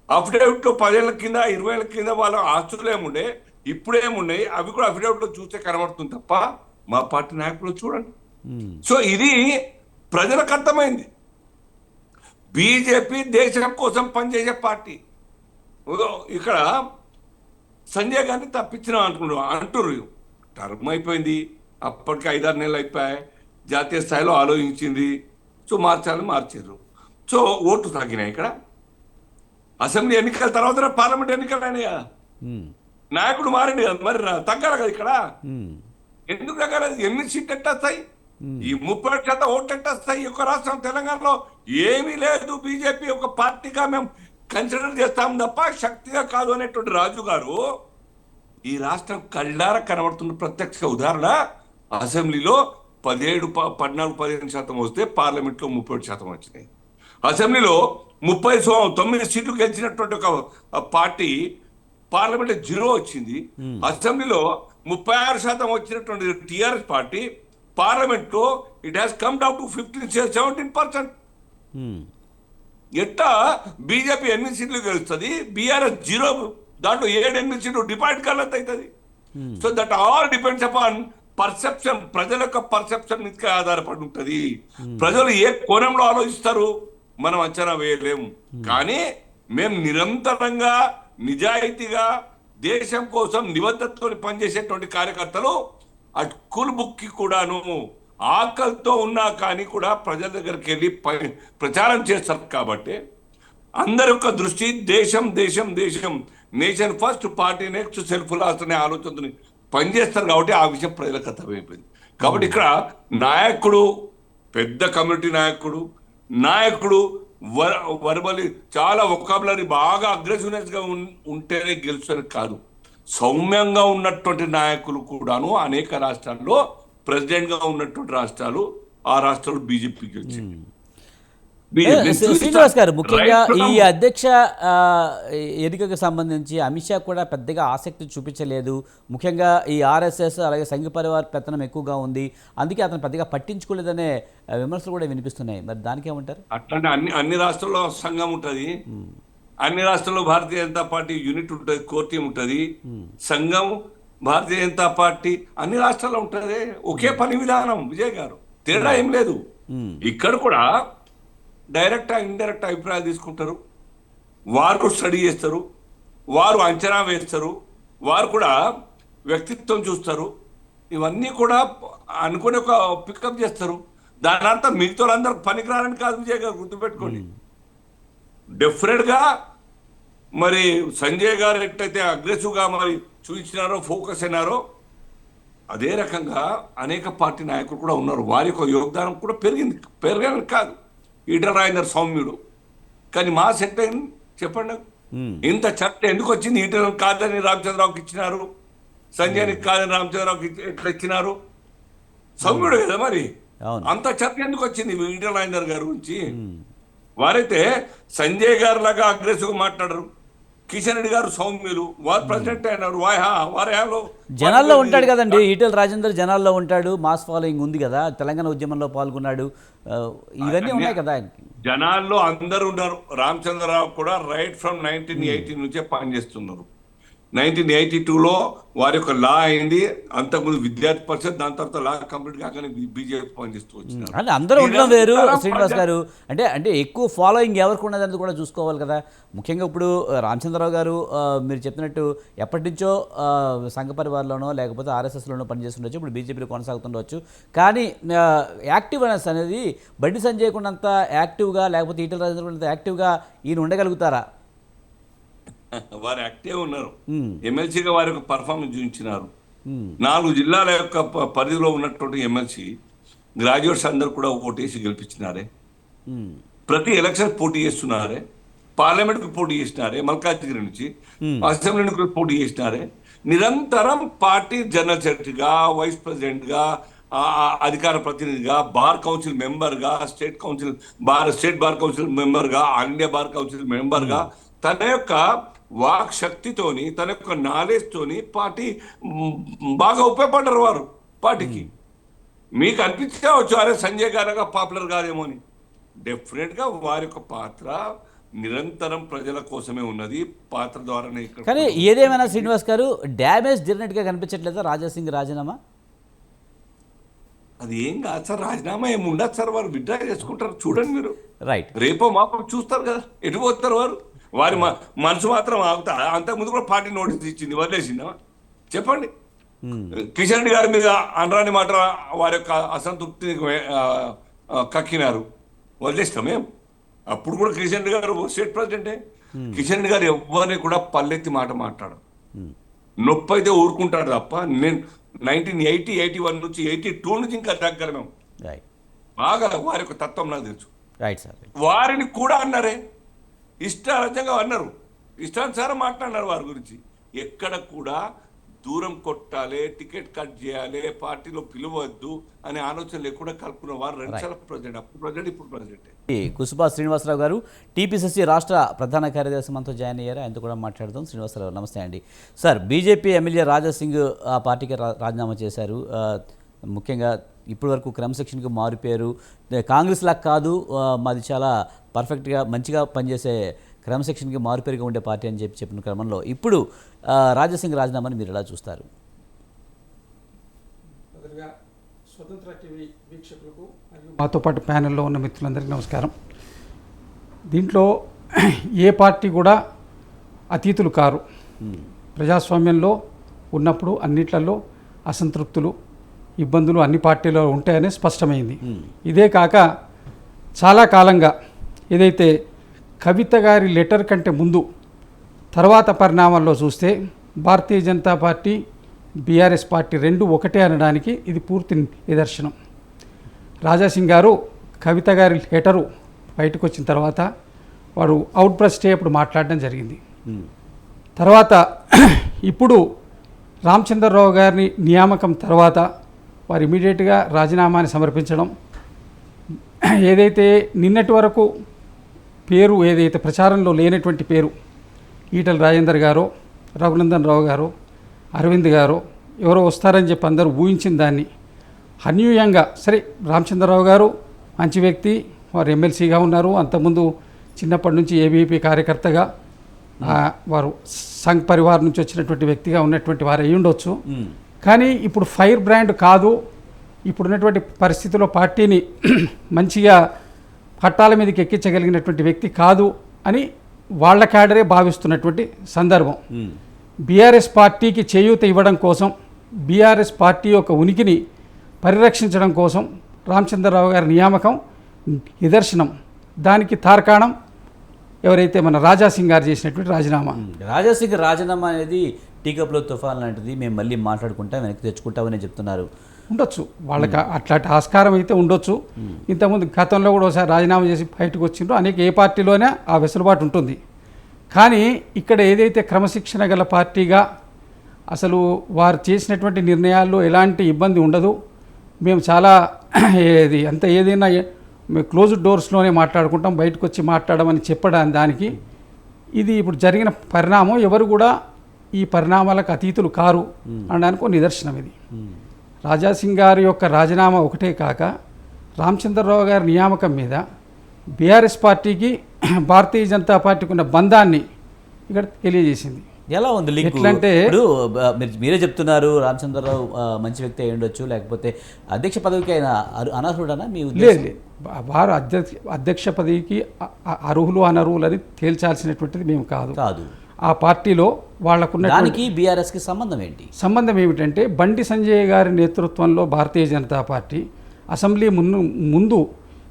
అఫిడవిట్ లో 10 ఏళ్ల కింద 20 ఏళ్ల కింద వాళ్ళ ఆస్తులు ఏముండే ఇప్పుడేమున్నాయి అవి కూడా అఫిడవిట్ లో చూస్తే కనబడుతుంది తప్ప మా పార్టీ నాయకులు చూడండి. సో ఇది ప్రజలకు అర్థమైంది. బీజేపీ దేశం కోసం పనిచేసే పార్టీ. ఇక్కడ సంజయ్ గారిని తప్పించిన అంటున్నారు, టర్మ్ అయిపోయింది, అప్పటికి 5-6 నెలలు అయిపోయాయి, జాతీయ స్థాయిలో ఆలోచించింది, సో మార్చాలని మార్చారు. సో ఓట్లు తగ్గినాయి. ఇక్కడ అసెంబ్లీ ఎన్నికల తర్వాత పార్లమెంట్ ఎన్నికలు అయినాయి కదా, నాయకుడు మారింది కదా, మరి తగ్గాలి కదా. ఇక్కడ ఎందుకు తగ్గాలి? 8 సీట్లు ఎట్టేస్తాయి, ఈ 30% ఓట్లు ఎట్టేస్తాయి. ఒక రాష్ట్రం తెలంగాణలో ఏమీ లేదు, బీజేపీ ఒక పార్టీగా మేము కన్సిడర్ చేస్తాం తప్ప శక్తిగా కాదు అనేటువంటి రాజు గారు ఈ రాష్ట్రం కళ్ళారా కనబడుతున్న ప్రత్యక్ష ఉదాహరణ. అసెంబ్లీలో 14-15% వస్తే పార్లమెంట్లో 37% వచ్చినాయి. అసెంబ్లీలో 39 సీట్లు గెలిచినటువంటి ఒక పార్టీ పార్లమెంట్ 0 వచ్చింది. అసెంబ్లీలో 36% వచ్చినటువంటి టిఆర్ఎస్ పార్టీ పార్లమెంట్ లో it has come down to 17%. ఎట్టా బీజేపీ 8 సీట్లు గెలుస్తుంది, బీఆర్ఎస్ 0, దాంట్లో 7-8 సీట్లు డిపాజిట్ కలెక్ట్ అవుతుంది. So that all depends upon perception, ప్రజల యొక్క పర్సెప్షన్ మీద ఆధారపడి ఉంటుంది. ప్రజలు ఏ కోణంలో ఆలోచిస్తారు మనం అంచనా వేయలేము. కానీ మేము నిరంతరంగా నిజాయితీగా దేశం కోసం నిబద్ధతతో పనిచేసేటువంటి కార్యకర్తలు అటుకులు బుక్కి కూడాను ఆకలితో ఉన్నా కానీ కూడా ప్రజల దగ్గరికి వెళ్ళి ప్రచారం చేస్తారు. కాబట్టి అందరి యొక్క దృష్టి దేశం దేశం దేశం, nation first, party next, self last అనే ఆలోచనని పనిచేస్తారు. కాబట్టి ఆ విషయం ప్రజలకు అర్థమైపోయింది. కాబట్టి ఇక్కడ నాయకుడు పెద్ద కమ్యూనిటీ నాయకుడు వర్బలి చాలా వొకాబులరీ బాగా అగ్రెసివ్నెస్ గా ఉంటేనే గెలుస్తారు కాదు. సౌమ్యంగా ఉన్నటువంటి నాయకులు కూడాను అనేక రాష్ట్రాల్లో ప్రెసిడెంట్ గా ఉన్నటువంటి రాష్ట్రాలు, ఆ రాష్ట్రాలు బీజేపీకి వచ్చింది. శ్రీనివాస్ గారు, ముఖ్యంగా ఈ అధ్యక్ష ఎన్నికకు సంబంధించి అమిత్ షా కూడా పెద్దగా ఆసక్తి చూపించలేదు. ముఖ్యంగా ఈ ఆర్ఎస్ఎస్ అలాగే సంఘ పరివార్ పెత్తనం ఎక్కువగా ఉంది, అందుకే అతను పెద్దగా పట్టించుకోలేదనే విమర్శలు కూడా వినిపిస్తున్నాయి. మరి దానికి ఏమంటారు? అట్లాంటి అన్ని రాష్ట్రాల్లో సంఘం ఉంటుంది, అన్ని రాష్ట్రాల్లో భారతీయ జనతా పార్టీ యూనిట్ ఉంటుంది, కోర్ టీం ఉంటుంది, సంఘం భారతీయ జనతా పార్టీ అన్ని రాష్ట్రాల్లో ఉంటుంది. ఒకే పని విధానం విజయ్ గారు, తేడా ఏం లేదు. ఇక్కడ కూడా డైరెక్ట్ ఇండైరెక్ట్ అభిప్రాయాలు తీసుకుంటారు, వారు స్టడీ చేస్తారు, వారు అంచనా వేస్తారు, వారు కూడా వ్యక్తిత్వం చూస్తారు, ఇవన్నీ కూడా అనుకుని ఒక పికప్ చేస్తారు. దాని అర్థం మిగతా వాళ్ళందరూ పనికిరారని కాదు విజయ్ గారు, గుర్తుపెట్టుకోండి. డెఫినెట్గా మరి సంజయ్ గారు ఎట్లయితే అగ్రెసివ్గా మరి చూపించినారో, ఫోకస్ అయినారో, అదే రకంగా అనేక పార్టీ నాయకులు కూడా ఉన్నారు. వారి యొక్క యోగదానం కూడా పెరగని కాదు. ఈటల రాజేందర్ సౌమ్యుడు, కానీ మా సెట్ అయింది చెప్పండి. ఇంత చర్చ ఎందుకు వచ్చింది? ఈటల కాదని రామచంద్రరావుకి ఇచ్చినారు, సంజయ్ని కాదని రామచంద్రరావుకి ఎట్లా ఇచ్చినారు? సౌమ్యుడు కదా, మరి అంత చర్చ ఎందుకు వచ్చింది ఈటల రాజేందర్ గారి గురించి? వారైతే సంజయ్ గారు లాగా అగ్రెసివ్ మాట్లాడరు. కిషన్ రెడ్డి గారు సౌమ్యులు, వారు ప్రెసిడెంట్ అయినారు, వారు జనాల్లో ఉంటాడు కదండి. ఈటెల రాజేందర్ జనాల్లో ఉంటాడు, మాస్ ఫాలోయింగ్ ఉంది కదా, తెలంగాణ ఉద్యమంలో పాల్గొన్నాడు, ఇవన్నీ ఉన్నాయి కదా. జనాల్లో అందరూ ఉన్నారు. రామచంద్రరావు కూడా రైట్ ఫ్రమ్ 1980 నుంచే పనిచేస్తున్నారు. 1982లో వారి యొక్క లా అయింది. అంతకుముందు విద్యార్థి పరిషత్, దాని తర్వాత లా కంప్లీట్ కాగానే బీజేపీ పనిచేస్తూ వచ్చినారు. అంటే అందరూ ఉండడం వేరు శ్రీనివాస్ గారు. అంటే ఎక్కువ ఫాలోయింగ్ ఎవరికి ఉన్నదని కూడా చూసుకోవాలి కదా. ముఖ్యంగా ఇప్పుడు రామచంద్రరావు గారు మీరు చెప్పినట్టు ఎప్పటి నుంచో సంఘ పరివారంలోనో లేకపోతే ఆర్ఎస్ఎస్లోనో పనిచేస్తుండొచ్చు, ఇప్పుడు బీజేపీలో కొనసాగుతుండవచ్చు. కానీ యాక్టివ్నెస్ అనేది బండి సంజయ్ కున్నంత యాక్టివ్గా లేకపోతే ఈటెల రాజేంద్ర కున్నంత యాక్టివ్గా ఈయన ఉండగలుగుతారా? వారు యాక్టివ్ ఉన్నారు. ఎమ్మెల్సీగా వారి యొక్క పర్ఫార్మెన్స్ చూపించినారు. 4 జిల్లాల యొక్క పరిధిలో ఉన్నటువంటి ఎమ్మెల్సీ గ్రాడ్యుయేట్స్ అందరూ కూడా ఓటేసి గెలిపించినారే. ప్రతి ఎలక్షన్ పోటీ చేస్తున్నారే. పార్లమెంట్కి పోటీ చేసినారే, మల్కాజ్గిరి నుంచి అసెంబ్లీ నుంచి పోటీ చేసినారే. నిరంతరం పార్టీ జనరల్ సెక్రటరీగా, వైస్ ప్రెసిడెంట్గా, అధికార ప్రతినిధిగా, బార్ కౌన్సిల్ మెంబర్గా, స్టేట్ బార్ కౌన్సిల్ మెంబర్గా, ఆల్ ఇండియా బార్ కౌన్సిల్ మెంబర్గా తన యొక్క వాక్ శక్తితోని, తన యొక్క నాలెడ్జ్ తోని పార్టీ బాగా ఉపయోగపడ్డారు వారు పార్టీకి. మీకు అనిపించవచ్చు అరే సంజయ్ గారుగా పాపులర్ కాదేమో అని. డెఫినెట్గా వారి యొక్క పాత్ర నిరంతరం ప్రజల కోసమే ఉన్నది. పాత్ర ద్వారానే ఇక్కడ. కానీ ఏదేమైనా శ్రీనివాస్ గారు డ్యామేజ్ జరిగినట్టుగా కనిపించట్లేదా రాజాసింగ్ రాజీనామా? అది ఏం కాదు సార్, రాజీనామా ఏమి ఉండదు సార్. వారు విత్డ్రా చేసుకుంటారు. చూడండి మీరు, రైట్, రేపో మాపో చూస్తారు కదా ఎటు పోతారు వారు. వారి మనసు మాత్రం ఆగుతా. అంతకుముందు కూడా పార్టీ నోటీస్ ఇచ్చింది, వదిలేసిందా చెప్పండి. కిషన్ రెడ్డి గారి మీద అనరాని మాట వారి యొక్క అసంతృప్తిని కక్కినారు, వదిలేస్తాం మేము. అప్పుడు కూడా కిషన్ రెడ్డి గారు స్టేట్ ప్రెసిడెంటే. కిషన్ రెడ్డి గారు ఎవరిని కూడా పల్లెత్తి మాట మాట్లాడు. నొప్పి అయితే ఊరుకుంటాడు తప్ప. నేను 1980, 81 నుంచి 82 నుంచి ఇంకా దగ్గర మేము బాగా వారి యొక్క తత్వం నాకు తెలుసు. Right sir. వారిని కూడా అన్నారే, ఇష్టారాజ్యంగా అన్నారు, ఇష్టానుసారం మాట్లాడినారు వారి గురించి. ఎక్కడ కూడా దూరం కొట్టాలి, టికెట్ కట్ చేయాలి, పార్టీలో పిలవద్దు అనే ఆలోచన లేకుండా కలుపుకున్న వారు 2 సార్లు ప్రెసిడెంట్, అప్పుడు ప్రెసిడెంట్, ఇప్పుడు ప్రెసిడెంట్. కుసుబా శ్రీనివాసరావు గారు టీపీసీసీ రాష్ట్ర ప్రధాన కార్యదర్శి మనతో జాయిన్ అయ్యారు. ఆయనతో కూడా మాట్లాడుతాం. శ్రీనివాసరావు నమస్తే అండి. సార్, బీజేపీ ఎమ్మెల్యే రాజాసింగ్ ఆ పార్టీకి రాజీనామా చేశారు. ముఖ్యంగా ఇప్పటి వరకు క్రమశిక్షణకి మారిపోయారు. కాంగ్రెస్ లాగా కాదు, మాది చాలా పర్ఫెక్ట్గా మంచిగా పనిచేసే క్రమశిక్షణకి మారుపేరుగా ఉండే పార్టీ అని చెప్పిన క్రమంలో ఇప్పుడు రాజాసింగ్ రాజీనామాని మీరు ఎలా చూస్తారు? స్వతంత్ర టీవీ వీక్షకులకు మాతో పాటు ప్యానెల్లో ఉన్న మిత్రులందరికీ నమస్కారం. దీంట్లో ఏ పార్టీ కూడా అతీతులు కారు. ప్రజాస్వామ్యంలో ఉన్నప్పుడు అన్నిట్లలో అసంతృప్తులు, ఇబ్బందులు అన్ని పార్టీలో ఉంటాయని స్పష్టమైంది. ఇదే కాక చాలా కాలంగా ఏదైతే కవిత గారి లెటర్ కంటే ముందు తర్వాత పరిణామాల్లో చూస్తే భారతీయ జనతా పార్టీ, బీఆర్ఎస్ పార్టీ రెండు ఒకటే అనడానికి ఇది పూర్తి నిదర్శనం. రాజాసింగ్ గారు కవిత గారి లెటరు బయటకు వచ్చిన తర్వాత వారు అవుట్ బ్రస్ట్ అప్పుడు మాట్లాడడం జరిగింది. తర్వాత ఇప్పుడు రామచంద్రరావు గారిని నియామకం తర్వాత వారు ఇమీడియట్గా రాజీనామాని సమర్పించడం, ఏదైతే నిన్నటి వరకు పేరు ఏదైతే ప్రచారంలో లేనటువంటి పేరు ఈటెల రాజేందర్ గారో, రఘునందన్ రావు గారో, అరవింద్ గారో ఎవరో వస్తారని చెప్పి అందరూ ఊహించిన దాన్ని అన్యూయంగా, సరే రామచంద్రరావు గారు మంచి వ్యక్తి, వారు ఎమ్మెల్సీగా ఉన్నారు, అంతకుముందు చిన్నప్పటి నుంచి ఏబీపీ కార్యకర్తగా వారు సంఘ్ పరివార్ నుంచి వచ్చినటువంటి వ్యక్తిగా ఉన్నటువంటి వారు అయి ఉండొచ్చు. కానీ ఇప్పుడు ఫైర్ బ్రాండ్ కాదు, ఇప్పుడున్నటువంటి పరిస్థితిలో పార్టీని మంచిగా పట్టాల మీదకి ఎక్కించగలిగినటువంటి వ్యక్తి కాదు అని వాళ్ళ క్యాడరే భావిస్తున్నటువంటి సందర్భం. బీఆర్ఎస్ పార్టీకి చేయూత ఇవ్వడం కోసం, బీఆర్ఎస్ పార్టీ యొక్క ఉనికిని పరిరక్షించడం కోసం రామచంద్రరావు గారి నియామకం నిదర్శనం. దానికి తార్కాణం ఎవరైతే మన రాజాసింగ్ గారు చేసినటువంటి రాజీనామా. రాజాసింగ్ రాజీనామా అనేది టీకప్లో తుఫాన్ లాంటిది, మేము మళ్ళీ మాట్లాడుకుంటాం, వెనక్కి తెచ్చుకుంటామని చెప్తున్నారు. ఉండొచ్చు, వాళ్ళకి అట్లాంటి ఆస్కారం అయితే ఉండొచ్చు. ఇంతకుముందు గతంలో కూడా ఒకసారి రాజీనామా చేసి బయటకు వచ్చిండ్రో అనేక ఏ పార్టీలోనే ఆ వెసులుబాటు ఉంటుంది. కానీ ఇక్కడ ఏదైతే క్రమశిక్షణ గల పార్టీగా అసలు వారు చేసినటువంటి నిర్ణయాల్లో ఎలాంటి ఇబ్బంది ఉండదు, మేము చాలా ఏదైనా మేము క్లోజ్డ్ డోర్స్లోనే మాట్లాడుకుంటాం, బయటకు వచ్చి మాట్లాడమని చెప్పడానికి దానికి ఇది ఇప్పుడు జరిగిన పరిణామం ఎవరు కూడా ఈ పరిణామాలకు అతీతులు కారు అనడానికి నిదర్శనం ఇది. రాజాసింగ్ గారి యొక్క రాజీనామా ఒకటే కాక రామచంద్రరావు గారి నియామకం మీద బీఆర్ఎస్ పార్టీకి భారతీయ జనతా పార్టీకి ఉన్న బంధాన్ని ఇక్కడ తెలియజేసింది. ఎలా ఉంది లింక్? ఎట్లంటే ఇప్పుడు మీరే చెప్తున్నారు రామచంద్రరావు మంచి వ్యక్తి అయి ఉండొచ్చు, లేకపోతే అధ్యక్ష పదవికి ఆయన అనర్హుడనా మీ లేదు ఉద్దేశం? లేదు. వారు అధ్యక్ష పదవికి అర్హులు అనర్హులు అని తేల్చాల్సినటువంటిది మేము కాదు. కాదు. ఆ పార్టీలో వాళ్ళకున్న దానికి బీఆర్ఎస్కి సంబంధం ఏంటి? సంబంధం ఏమిటంటే బండి సంజయ్ గారి నేతృత్వంలో భారతీయ జనతా పార్టీ అసెంబ్లీ ముందు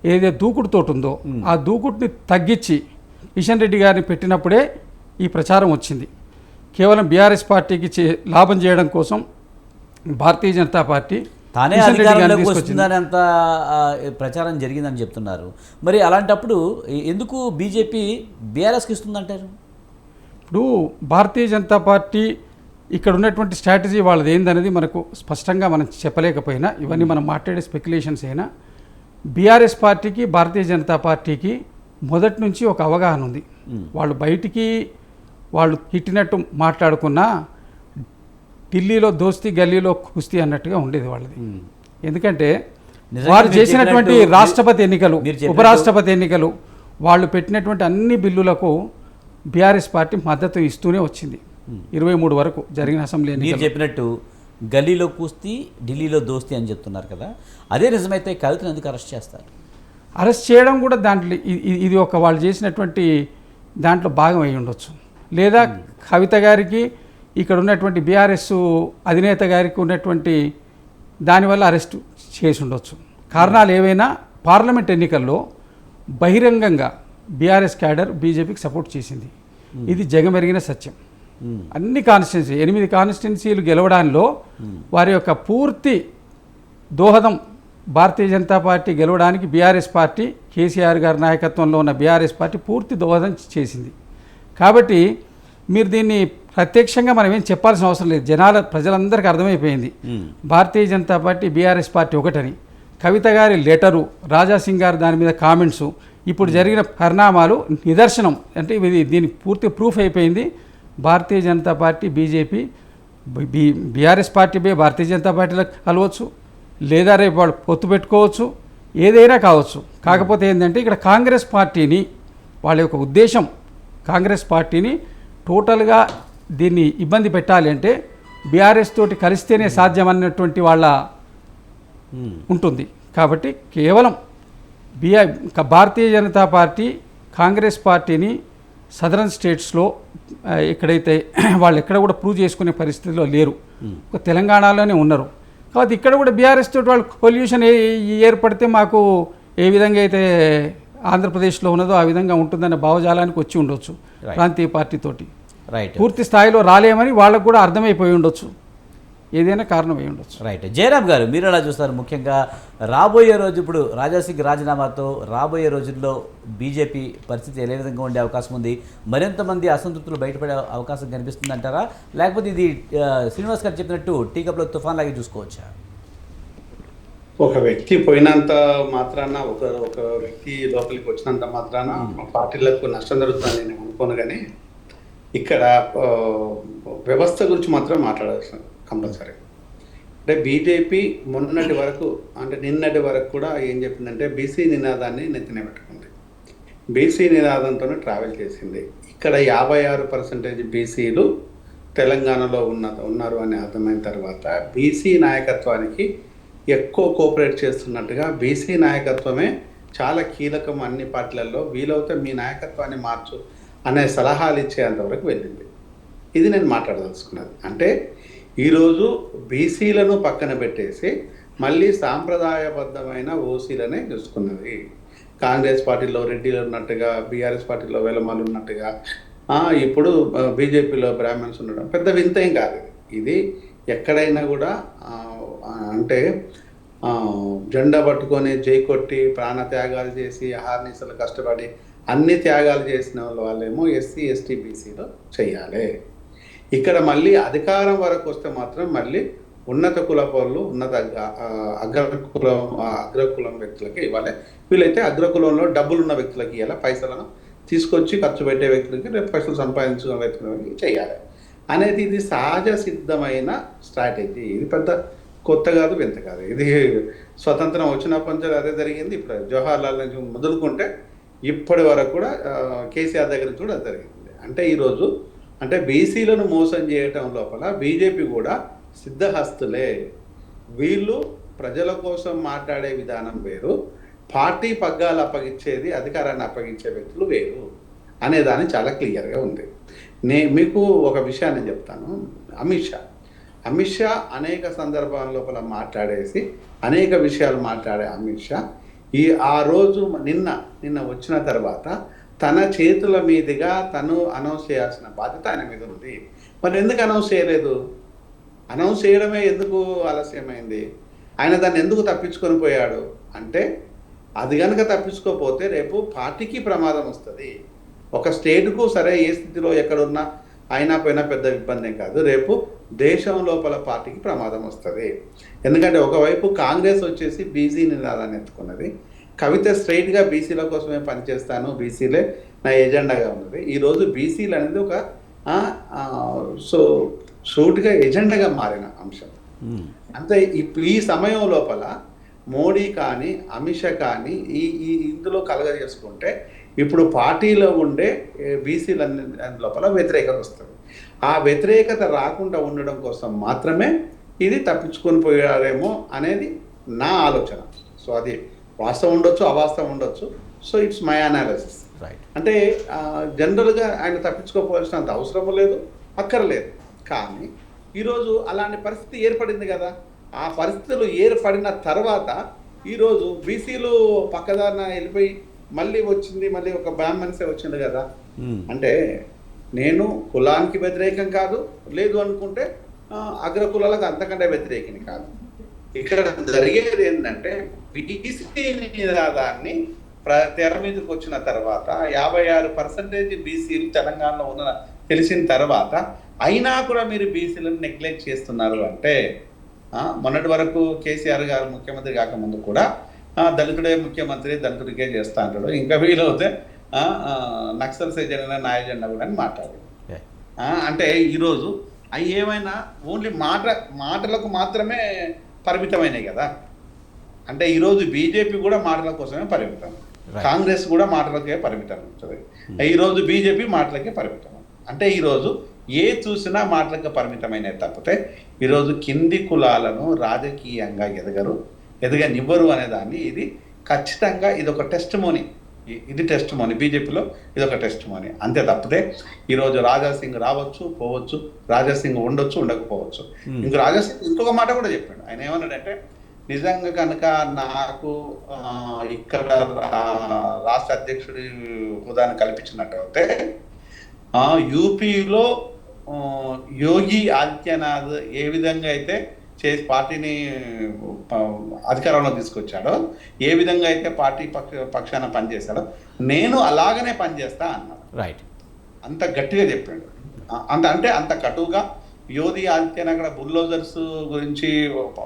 ఏదైతే దూకుడుతోటి ఉందో ఆ దూకుడుని తగ్గించి కిషన్ రెడ్డి గారిని పెట్టినప్పుడే ఈ ప్రచారం వచ్చింది. కేవలం బీఆర్ఎస్ పార్టీకి లాభం చేయడం కోసం భారతీయ జనతా పార్టీ తానే కిషన్ రెడ్డి గారిని అధికారంలోకి తీసుకొచ్చింది. వస్తుందని అంత ప్రచారం జరిగిందని చెప్తున్నారు. మరి అలాంటప్పుడు ఎందుకు బీజేపీ బీఆర్ఎస్కి ఇస్తుందంటారు? ఇప్పుడు భారతీయ జనతా పార్టీ ఇక్కడ ఉన్నటువంటి స్ట్రాటజీ వాళ్ళది ఏందనేది మనకు స్పష్టంగా మనం చెప్పలేకపోయినా, ఇవన్నీ మనం మాట్లాడే స్పెక్యులేషన్స్ అయినా, బీఆర్ఎస్ పార్టీకి భారతీయ జనతా పార్టీకి మొదటి నుంచి ఒక అవగాహన ఉంది. వాళ్ళు బయటికి వాళ్ళు తిట్టినట్టు మాట్లాడుకున్నా ఢిల్లీలో దోస్తీ గల్లీలో కుస్తీ అన్నట్టుగా ఉండేది వాళ్ళది. ఎందుకంటే నిజంగా వారు మీరు చేసినటువంటి చెప్పినట్టు రాష్ట్రపతి ఎన్నికలు, మీరు చెప్పినట్టు ఉపరాష్ట్రపతి ఎన్నికలు, వాళ్ళు పెట్టినటువంటి అన్ని బిల్లులకు బీఆర్ఎస్ పార్టీ మద్దతు ఇస్తూనే వచ్చింది. 23 వరకు జరిగిన అసెంబ్లీ మీరు ఎన్నికలు. చెప్పినట్టు గల్లీలో కూస్తీ ఢిల్లీలో దోస్తీ అని చెప్తున్నారు కదా, అదే నిజమైతే కవితను ఎందుకు అరెస్ట్ చేస్తారు? అరెస్ట్ చేయడం కూడా దాంట్లో ఇది ఒక వాళ్ళు చేసినటువంటి దాంట్లో భాగం అయి ఉండొచ్చు. లేదా కవిత గారికి ఇక్కడ ఉన్నటువంటి బీఆర్ఎస్ అధినేత గారికి ఉన్నటువంటి దానివల్ల అరెస్ట్ చేసి ఉండొచ్చు. కారణాలు ఏవైనా పార్లమెంట్ ఎన్నికల్లో బహిరంగంగా బీఆర్ఎస్ క్యాడర్ బీజేపీకి సపోర్ట్ చేసింది. ఇది జగమెరిగిన సత్యం. అన్ని కాన్స్టిట్యున్సీ 8 కాన్స్టిట్యున్సీలు గెలవడంలో వారి యొక్క పూర్తి దోహదం భారతీయ జనతా పార్టీ గెలవడానికి బీఆర్ఎస్ పార్టీ, కేసీఆర్ గారి నాయకత్వంలో ఉన్న బీఆర్ఎస్ పార్టీ పూర్తి దోహదం చేసింది. కాబట్టి మీరు దీన్ని ప్రత్యక్షంగా మనం ఏం చెప్పాల్సిన అవసరం లేదు. ప్రజలందరికీ అర్థమైపోయింది భారతీయ జనతా పార్టీ బీఆర్ఎస్ పార్టీ ఒకటని. కవిత గారి లెటరు, రాజాసింగ్ గారు దాని మీద కామెంట్సు, ఇప్పుడు జరిగిన పరిణామాలు నిదర్శనం. అంటే ఇది దీనికి పూర్తి ప్రూఫ్ అయిపోయింది. Bharatiya Janata Party BJP BRS party Bharatiya Janata పార్టీలో కలవచ్చు, లేదా రేపు వాళ్ళు పొత్తు పెట్టుకోవచ్చు, ఏదైనా కావచ్చు. కాకపోతే ఏంటంటే ఇక్కడ కాంగ్రెస్ పార్టీని, వాళ్ళ యొక్క ఉద్దేశం కాంగ్రెస్ పార్టీని టోటల్గా దీన్ని ఇబ్బంది పెట్టాలి అంటే బీఆర్ఎస్ తోటి కలిస్తేనే సాధ్యం అన్నటువంటి వాళ్ళ ఉంటుంది. కాబట్టి కేవలం భారతీయ జనతా పార్టీ కాంగ్రెస్ పార్టీని సదరన్ స్టేట్స్లో ఎక్కడైతే వాళ్ళు ఎక్కడ కూడా ప్రూవ్ చేసుకునే పరిస్థితిలో లేరు, ఒక తెలంగాణలోనే ఉన్నారు. కాబట్టి ఇక్కడ కూడా బీఆర్ఎస్ తోటి వాళ్ళు పొల్యూషన్ ఏర్పడితే మాకు ఏ విధంగా అయితే ఆంధ్రప్రదేశ్లో ఉన్నదో ఆ విధంగా ఉంటుందనే భావజాలానికి వచ్చి ఉండొచ్చు ప్రాంతీయ పార్టీతోటి. రైట్. పూర్తి స్థాయిలో రాలేమని వాళ్ళకు కూడా అర్థమైపోయి ఉండొచ్చు, ఏదైనా కారణం అయి ఉండొచ్చు. రైట్. జయరామ్ గారు, మీరు ఎలా చూస్తారు? ముఖ్యంగా రాబోయే రోజు, ఇప్పుడు రాజాసింగ్ రాజీనామాతో రాబోయే రోజుల్లో బీజేపీ పరిస్థితి ఏ విధంగా ఉండే అవకాశం ఉంది? మరింతమంది అసంతృప్తులు బయటపడే అవకాశం కనిపిస్తుంది అంటారా, లేకపోతే ఇది శ్రీనివాస్ గారు చెప్పినట్టు టీ కప్లో తుఫాన్ లాగే చూసుకోవచ్చా? ఒక వ్యక్తి పోయినంత మాత్రాన, ఒక వ్యక్తి లోపలికి వచ్చినంత మాత్రాన పార్టీలకు నష్టం జరుగుతుందని నేను అనుకోను. కానీ ఇక్కడ వ్యవస్థ గురించి మాత్రం మాట్లాడాల్సిన కంపల్సరీ. అంటే బీజేపీ మొన్నటి వరకు, అంటే నిన్నటి వరకు కూడా ఏం చెప్పిందంటే బీసీ నినాదాన్ని నెత్తిన పెట్టుకుంది, బీసీ నినాదంతోనే ట్రావెల్ చేసింది. ఇక్కడ 56% బీసీలు తెలంగాణలో ఉన్నారు అని అర్థమైన తర్వాత బీసీ నాయకత్వానికి ఎక్కువ కోఆపరేట్ చేస్తున్నట్టుగా, బీసీ నాయకత్వమే చాలా కీలకం అన్ని పార్టీలలో, వీలవుతే మీ నాయకత్వాన్ని మార్చు అనే సలహాలు ఇచ్చేంతవరకు వెళ్ళింది. ఇది నేను మాట్లాడదలుచుకున్నది. అంటే ఈరోజు బీసీలను పక్కన పెట్టేసి మళ్ళీ సాంప్రదాయబద్ధమైన ఓసీలనే చూసుకున్నది. కాంగ్రెస్ పార్టీలో రెడ్డిలు ఉన్నట్టుగా, బీఆర్ఎస్ పార్టీలో వెలమలు ఉన్నట్టుగా, ఇప్పుడు బీజేపీలో బ్రాహ్మణ్స్ ఉండడం పెద్ద వింత ఏం కాదు. ఇది ఎక్కడైనా కూడా అంటే జెండా పట్టుకొని జై కొట్టి ప్రాణత్యాగాలు చేసి అహర్నిశలు కష్టపడి అన్ని త్యాగాలు చేసిన వాళ్ళేమో ఎస్సీ ఎస్టీ బీసీలో చెయ్యాలి. ఇక్కడ మళ్ళీ అధికారం వరకు వస్తే మాత్రం మళ్ళీ ఉన్నత కులపోళ్ళు, ఉన్నత అగ్రకులం వ్యక్తులకి ఇవ్వాలి. వీళ్ళైతే అగ్రకులంలో డబ్బులు ఉన్న వ్యక్తులకి ఇవ్వాలి, పైసలను తీసుకొచ్చి ఖర్చు పెట్టే వ్యక్తులకి రేపు పైసలు సంపాదించుకునే వ్యక్తులకి చేయాలి అనేది ఇది సహజ సిద్ధమైన స్ట్రాటజీ. ఇది పెద్ద కొత్త కాదు, వింత కాదు. ఇది స్వతంత్రం వచ్చినప్పటి నుంచి అదే జరిగింది. ఇప్పుడు జవహర్లాల్ నుంచి మొదలుకుంటే ఇప్పటి వరకు కూడా కేసీఆర్ దగ్గర నుంచి కూడా అది జరిగింది. అంటే ఈరోజు అంటే బీసీలను మోసం చేయటం లోపల బీజేపీ కూడా సిద్ధహస్తులే. వీళ్ళు ప్రజల కోసం మాట్లాడే విధానం వేరు, పార్టీ పగ్గాలు అప్పగించేది, అధికారాన్ని అప్పగించే వ్యక్తులు వేరు అనేదాన్ని చాలా క్లియర్గా ఉంది. మీకు ఒక విషయాన్ని చెప్తాను. అమిత్ షా అనేక సందర్భాల లోపల మాట్లాడేసి అనేక విషయాలు మాట్లాడే అమిత్ షా ఆ రోజు నిన్న వచ్చిన తర్వాత తన చేతుల మీదుగా తను అనౌన్స్ చేయాల్సిన బాధ్యత ఆయన మీద ఉంది. మరి ఎందుకు అనౌన్స్ చేయలేదు? అనౌన్స్ చేయడమే ఎందుకు ఆలస్యమైంది? ఆయన దాన్ని ఎందుకు తప్పించుకొని పోయాడు అంటే, అది కనుక తప్పించుకోకపోతే రేపు పార్టీకి ప్రమాదం వస్తుంది. ఒక స్టేట్కు సరే ఏ స్థితిలో ఎక్కడున్నా అయినా పోయినా పెద్ద ఇబ్బంది కాదు, రేపు దేశం లోపల పార్టీకి ప్రమాదం వస్తుంది. ఎందుకంటే ఒకవైపు కాంగ్రెస్ వచ్చేసి బీసీ నినాదాన్ని ఎత్తుకున్నది, కవిత స్ట్రైట్గా బీసీల కోసమే పనిచేస్తాను, బీసీలే నా ఎజెండాగా ఉన్నది. ఈరోజు బీసీలు అనేది ఒక సూటిగా ఎజెండాగా మారిన అంశం. అంటే ఈ సమయం లోపల మోడీ కానీ అమిత్ షా కానీ ఈ ఇందులో కలగజేసుకుంటే ఇప్పుడు పార్టీలో ఉండే బీసీల లోపల వ్యతిరేకత వస్తుంది. ఆ వ్యతిరేకత రాకుండా ఉండడం కోసం మాత్రమే ఇది తప్పించుకొని పోయారేమో అనేది నా ఆలోచన. సో అది వాస్తవం ఉండొచ్చు, అవాస్తవం ఉండొచ్చు. So it's my analysis. అంటే జనరల్గా ఆయన తప్పించుకోపోవాల్సినంత అవసరం లేదు, అక్కర్లేదు. కానీ ఈరోజు అలాంటి పరిస్థితి ఏర్పడింది కదా. ఆ పరిస్థితులు ఏర్పడిన తర్వాత ఈరోజు బీసీలు పక్కదారిన వెళ్ళిపోయి మళ్ళీ ఒక బ్రాహ్మణ్సే వచ్చింది కదా. అంటే నేను కులానికి వ్యతిరేకం కాదు, లేదు అనుకుంటే అగ్రకులాలకు అంతకంటే వ్యతిరేకిని కాదు. ఇక్కడ జరిగేది ఏంటంటే బీసీ నినాదాన్ని తెర మీదకి వచ్చిన తర్వాత 56% బీసీలు తెలంగాణలో ఉన్న తెలిసిన తర్వాత అయినా కూడా మీరు బీసీలను నెగ్లెక్ట్ చేస్తున్నారు అంటే, మొన్నటి వరకు కేసీఆర్ గారు ముఖ్యమంత్రి కాకముందు కూడా దళితుడే ముఖ్యమంత్రి, దళితుడికే చేస్తా అంటాడు, ఇంకా వీలవుతే నక్సల్స్ ఎజెండా నా ఎజెండా కూడా అని మాట్లాడారు. అంటే ఈరోజు అవి ఏమైనా ఓన్లీ మాటలకు మాత్రమే పరిమితమైనవి కదా. అంటే ఈరోజు బీజేపీ కూడా మాటల కోసమే పరిమితం, కాంగ్రెస్ కూడా మాటలకే పరిమితం ఉంటుంది, ఈరోజు బీజేపీ మాటలకే పరిమితం. అంటే ఈరోజు ఏ చూసినా మాటలకు పరిమితమైన తప్పితే ఈరోజు కింది కులాలను రాజకీయంగా ఎదగనివ్వరు అనేదాన్ని ఇది ఖచ్చితంగా ఇదొక టెస్టిమోనీ. ఇది టెస్టిమోనీ, బీజేపీలో ఇదొక టెస్టిమోనీ అంతే తప్పితే ఈరోజు రాజాసింగ్ రావచ్చు పోవచ్చు, రాజాసింగ్ ఉండొచ్చు ఉండకపోవచ్చు. రాజాసింగ్ ఇంకొక మాట కూడా చెప్పాడు. ఆయన ఏమన్నాడంటే, నిజంగా కనుక నాకు ఇక్కడ రాష్ట్ర అధ్యక్షుడి హోదాను కల్పించినట్టయితే యూపీలో యోగి ఆదిత్యనాథ్ ఏ విధంగా అయితే చేసి పార్టీని అధికారంలో తీసుకొచ్చాడో, ఏ విధంగా అయితే పార్టీ పక్షాన పనిచేశాడో నేను అలాగనే పనిచేస్తా అన్నాడు. రైట్, అంత గట్టిగా చెప్పాడు. అంత కటువుగా యోగి ఆదిత్యనాథ్ అక్కడ బుల్డోజర్స్ గురించి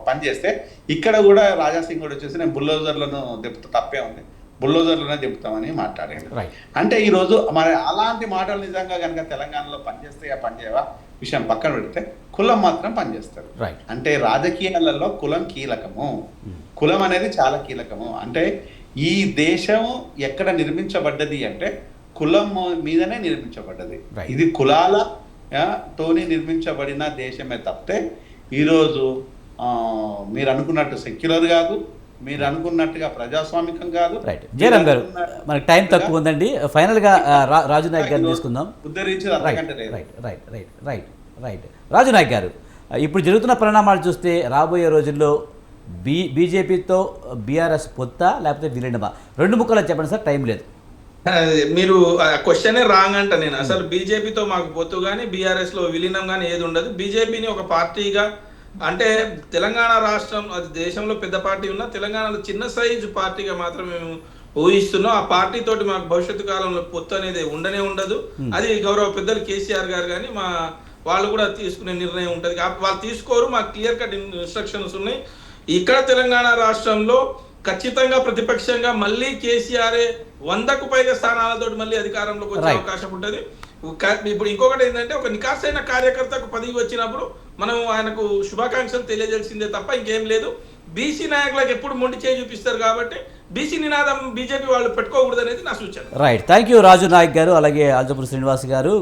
పనిచేస్తే ఇక్కడ కూడా రాజాసింగ్ కూడా వచ్చేసి నేను బుల్డోజర్లను దింపుతా, తప్పే ఉంది, బుల్డోజర్లనే దింపుతామని మాట్లాడాడు. అంటే ఈరోజు మరి అలాంటి మాటలు నిజంగా కనుక తెలంగాణలో పనిచేస్తాయా పనిచేయవా విషయం పక్కన పెడితే కులం మాత్రం పనిచేస్తారు. అంటే రాజకీయాలలో కులం కీలకము, కులం అనేది చాలా కీలకము. అంటే ఈ దేశం ఎక్కడ నిర్మించబడ్డది అంటే కులం మీదనే నిర్మించబడ్డది. ఇది కులాల తోని నిర్మించబడిన దేశమే తప్పితే ఈరోజు మీరు అనుకున్నట్టు సెక్యులర్ కాదు, మీరు అనుకున్నట్టుగా ప్రజాస్వామికం కాదు. రైట్, జయరామ్ గారు మనకి టైం తక్కువ ఉందండి. ఫైనల్గా రాజు నాయక్ గారిని తీసుకుందాం. ఉద్ధరించేది అంతకంటే లేదు. రైట్ రాజు నాయక్ గారు, ఇప్పుడు జరుగుతున్న పరిణామాలు చూస్తే రాబోయే రోజుల్లో బీజేపీతో బీఆర్ఎస్ పొత్తా లేకపోతే విలీనమా? 2 ముక్కలు చెప్పండి సార్, టైం లేదు. మీరు క్వశ్చనే రాంగ్ అంట. నేను అసలు బీజేపీతో మాకు పొత్తు కానీ బీఆర్ఎస్ లో విలీనం కానీ ఏది ఉండదు. బీజేపీని ఒక పార్టీగా, అంటే తెలంగాణ రాష్ట్రం అది దేశంలో పెద్ద పార్టీ ఉన్నా తెలంగాణలో చిన్న సైజు పార్టీగా మాత్రం మేము ఊహిస్తున్నాం. ఆ పార్టీ తోటి మాకు భవిష్యత్తు కాలంలో పొత్తు అనేది ఉండదు. అది గౌరవ పెద్దలు కేసీఆర్ గారు కానీ మా వాళ్ళు కూడా తీసుకునే నిర్ణయం ఉంటుంది. వాళ్ళు తీసుకోరు, మాకు క్లియర్ కట్ ఇన్స్ట్రక్షన్స్ ఉన్నాయి. ఇక్కడ తెలంగాణ రాష్ట్రంలో ఖచ్చితంగా ప్రతిపక్షంగా మళ్ళీ కేసీఆర్ 100కు పైగా స్థానాలతో మళ్ళీ అధికారంలోకి వచ్చే అవకాశం ఉంటుంది. ఇప్పుడు ఇంకొకటి ఏంటంటే ఒక నికాసైన కార్యకర్తకు పదవి వచ్చినప్పుడు మనం ఆయనకు శుభాకాంక్షలు తెలియజేసిందే తప్ప ఇంకేం లేదు. బీసీ నాయకులకు ఎప్పుడు మొండి చేయి చూపిస్తారు కాబట్టి బీసీ నినాదం బీజేపీ వాళ్ళు పెట్టుకోకూడదు అనేది నా సూచన. రైట్, థ్యాంక్ యూ రాజు నాయక్ గారు, అలాగే ఆల్జపూర్ శ్రీనివాస్ గారు,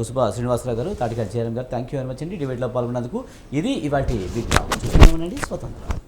కుసుబ శ్రీనివాసరావు గారు, తాటికారి జయరాం గారు, థ్యాంక్ యూ వెరీ మచ్ అండి డిబేట్లో పాల్గొన్నందుకు. ఇది ఇవాటి బిగ్ టాక్. చూస్తూనే ఉండండి స్వతంత్ర.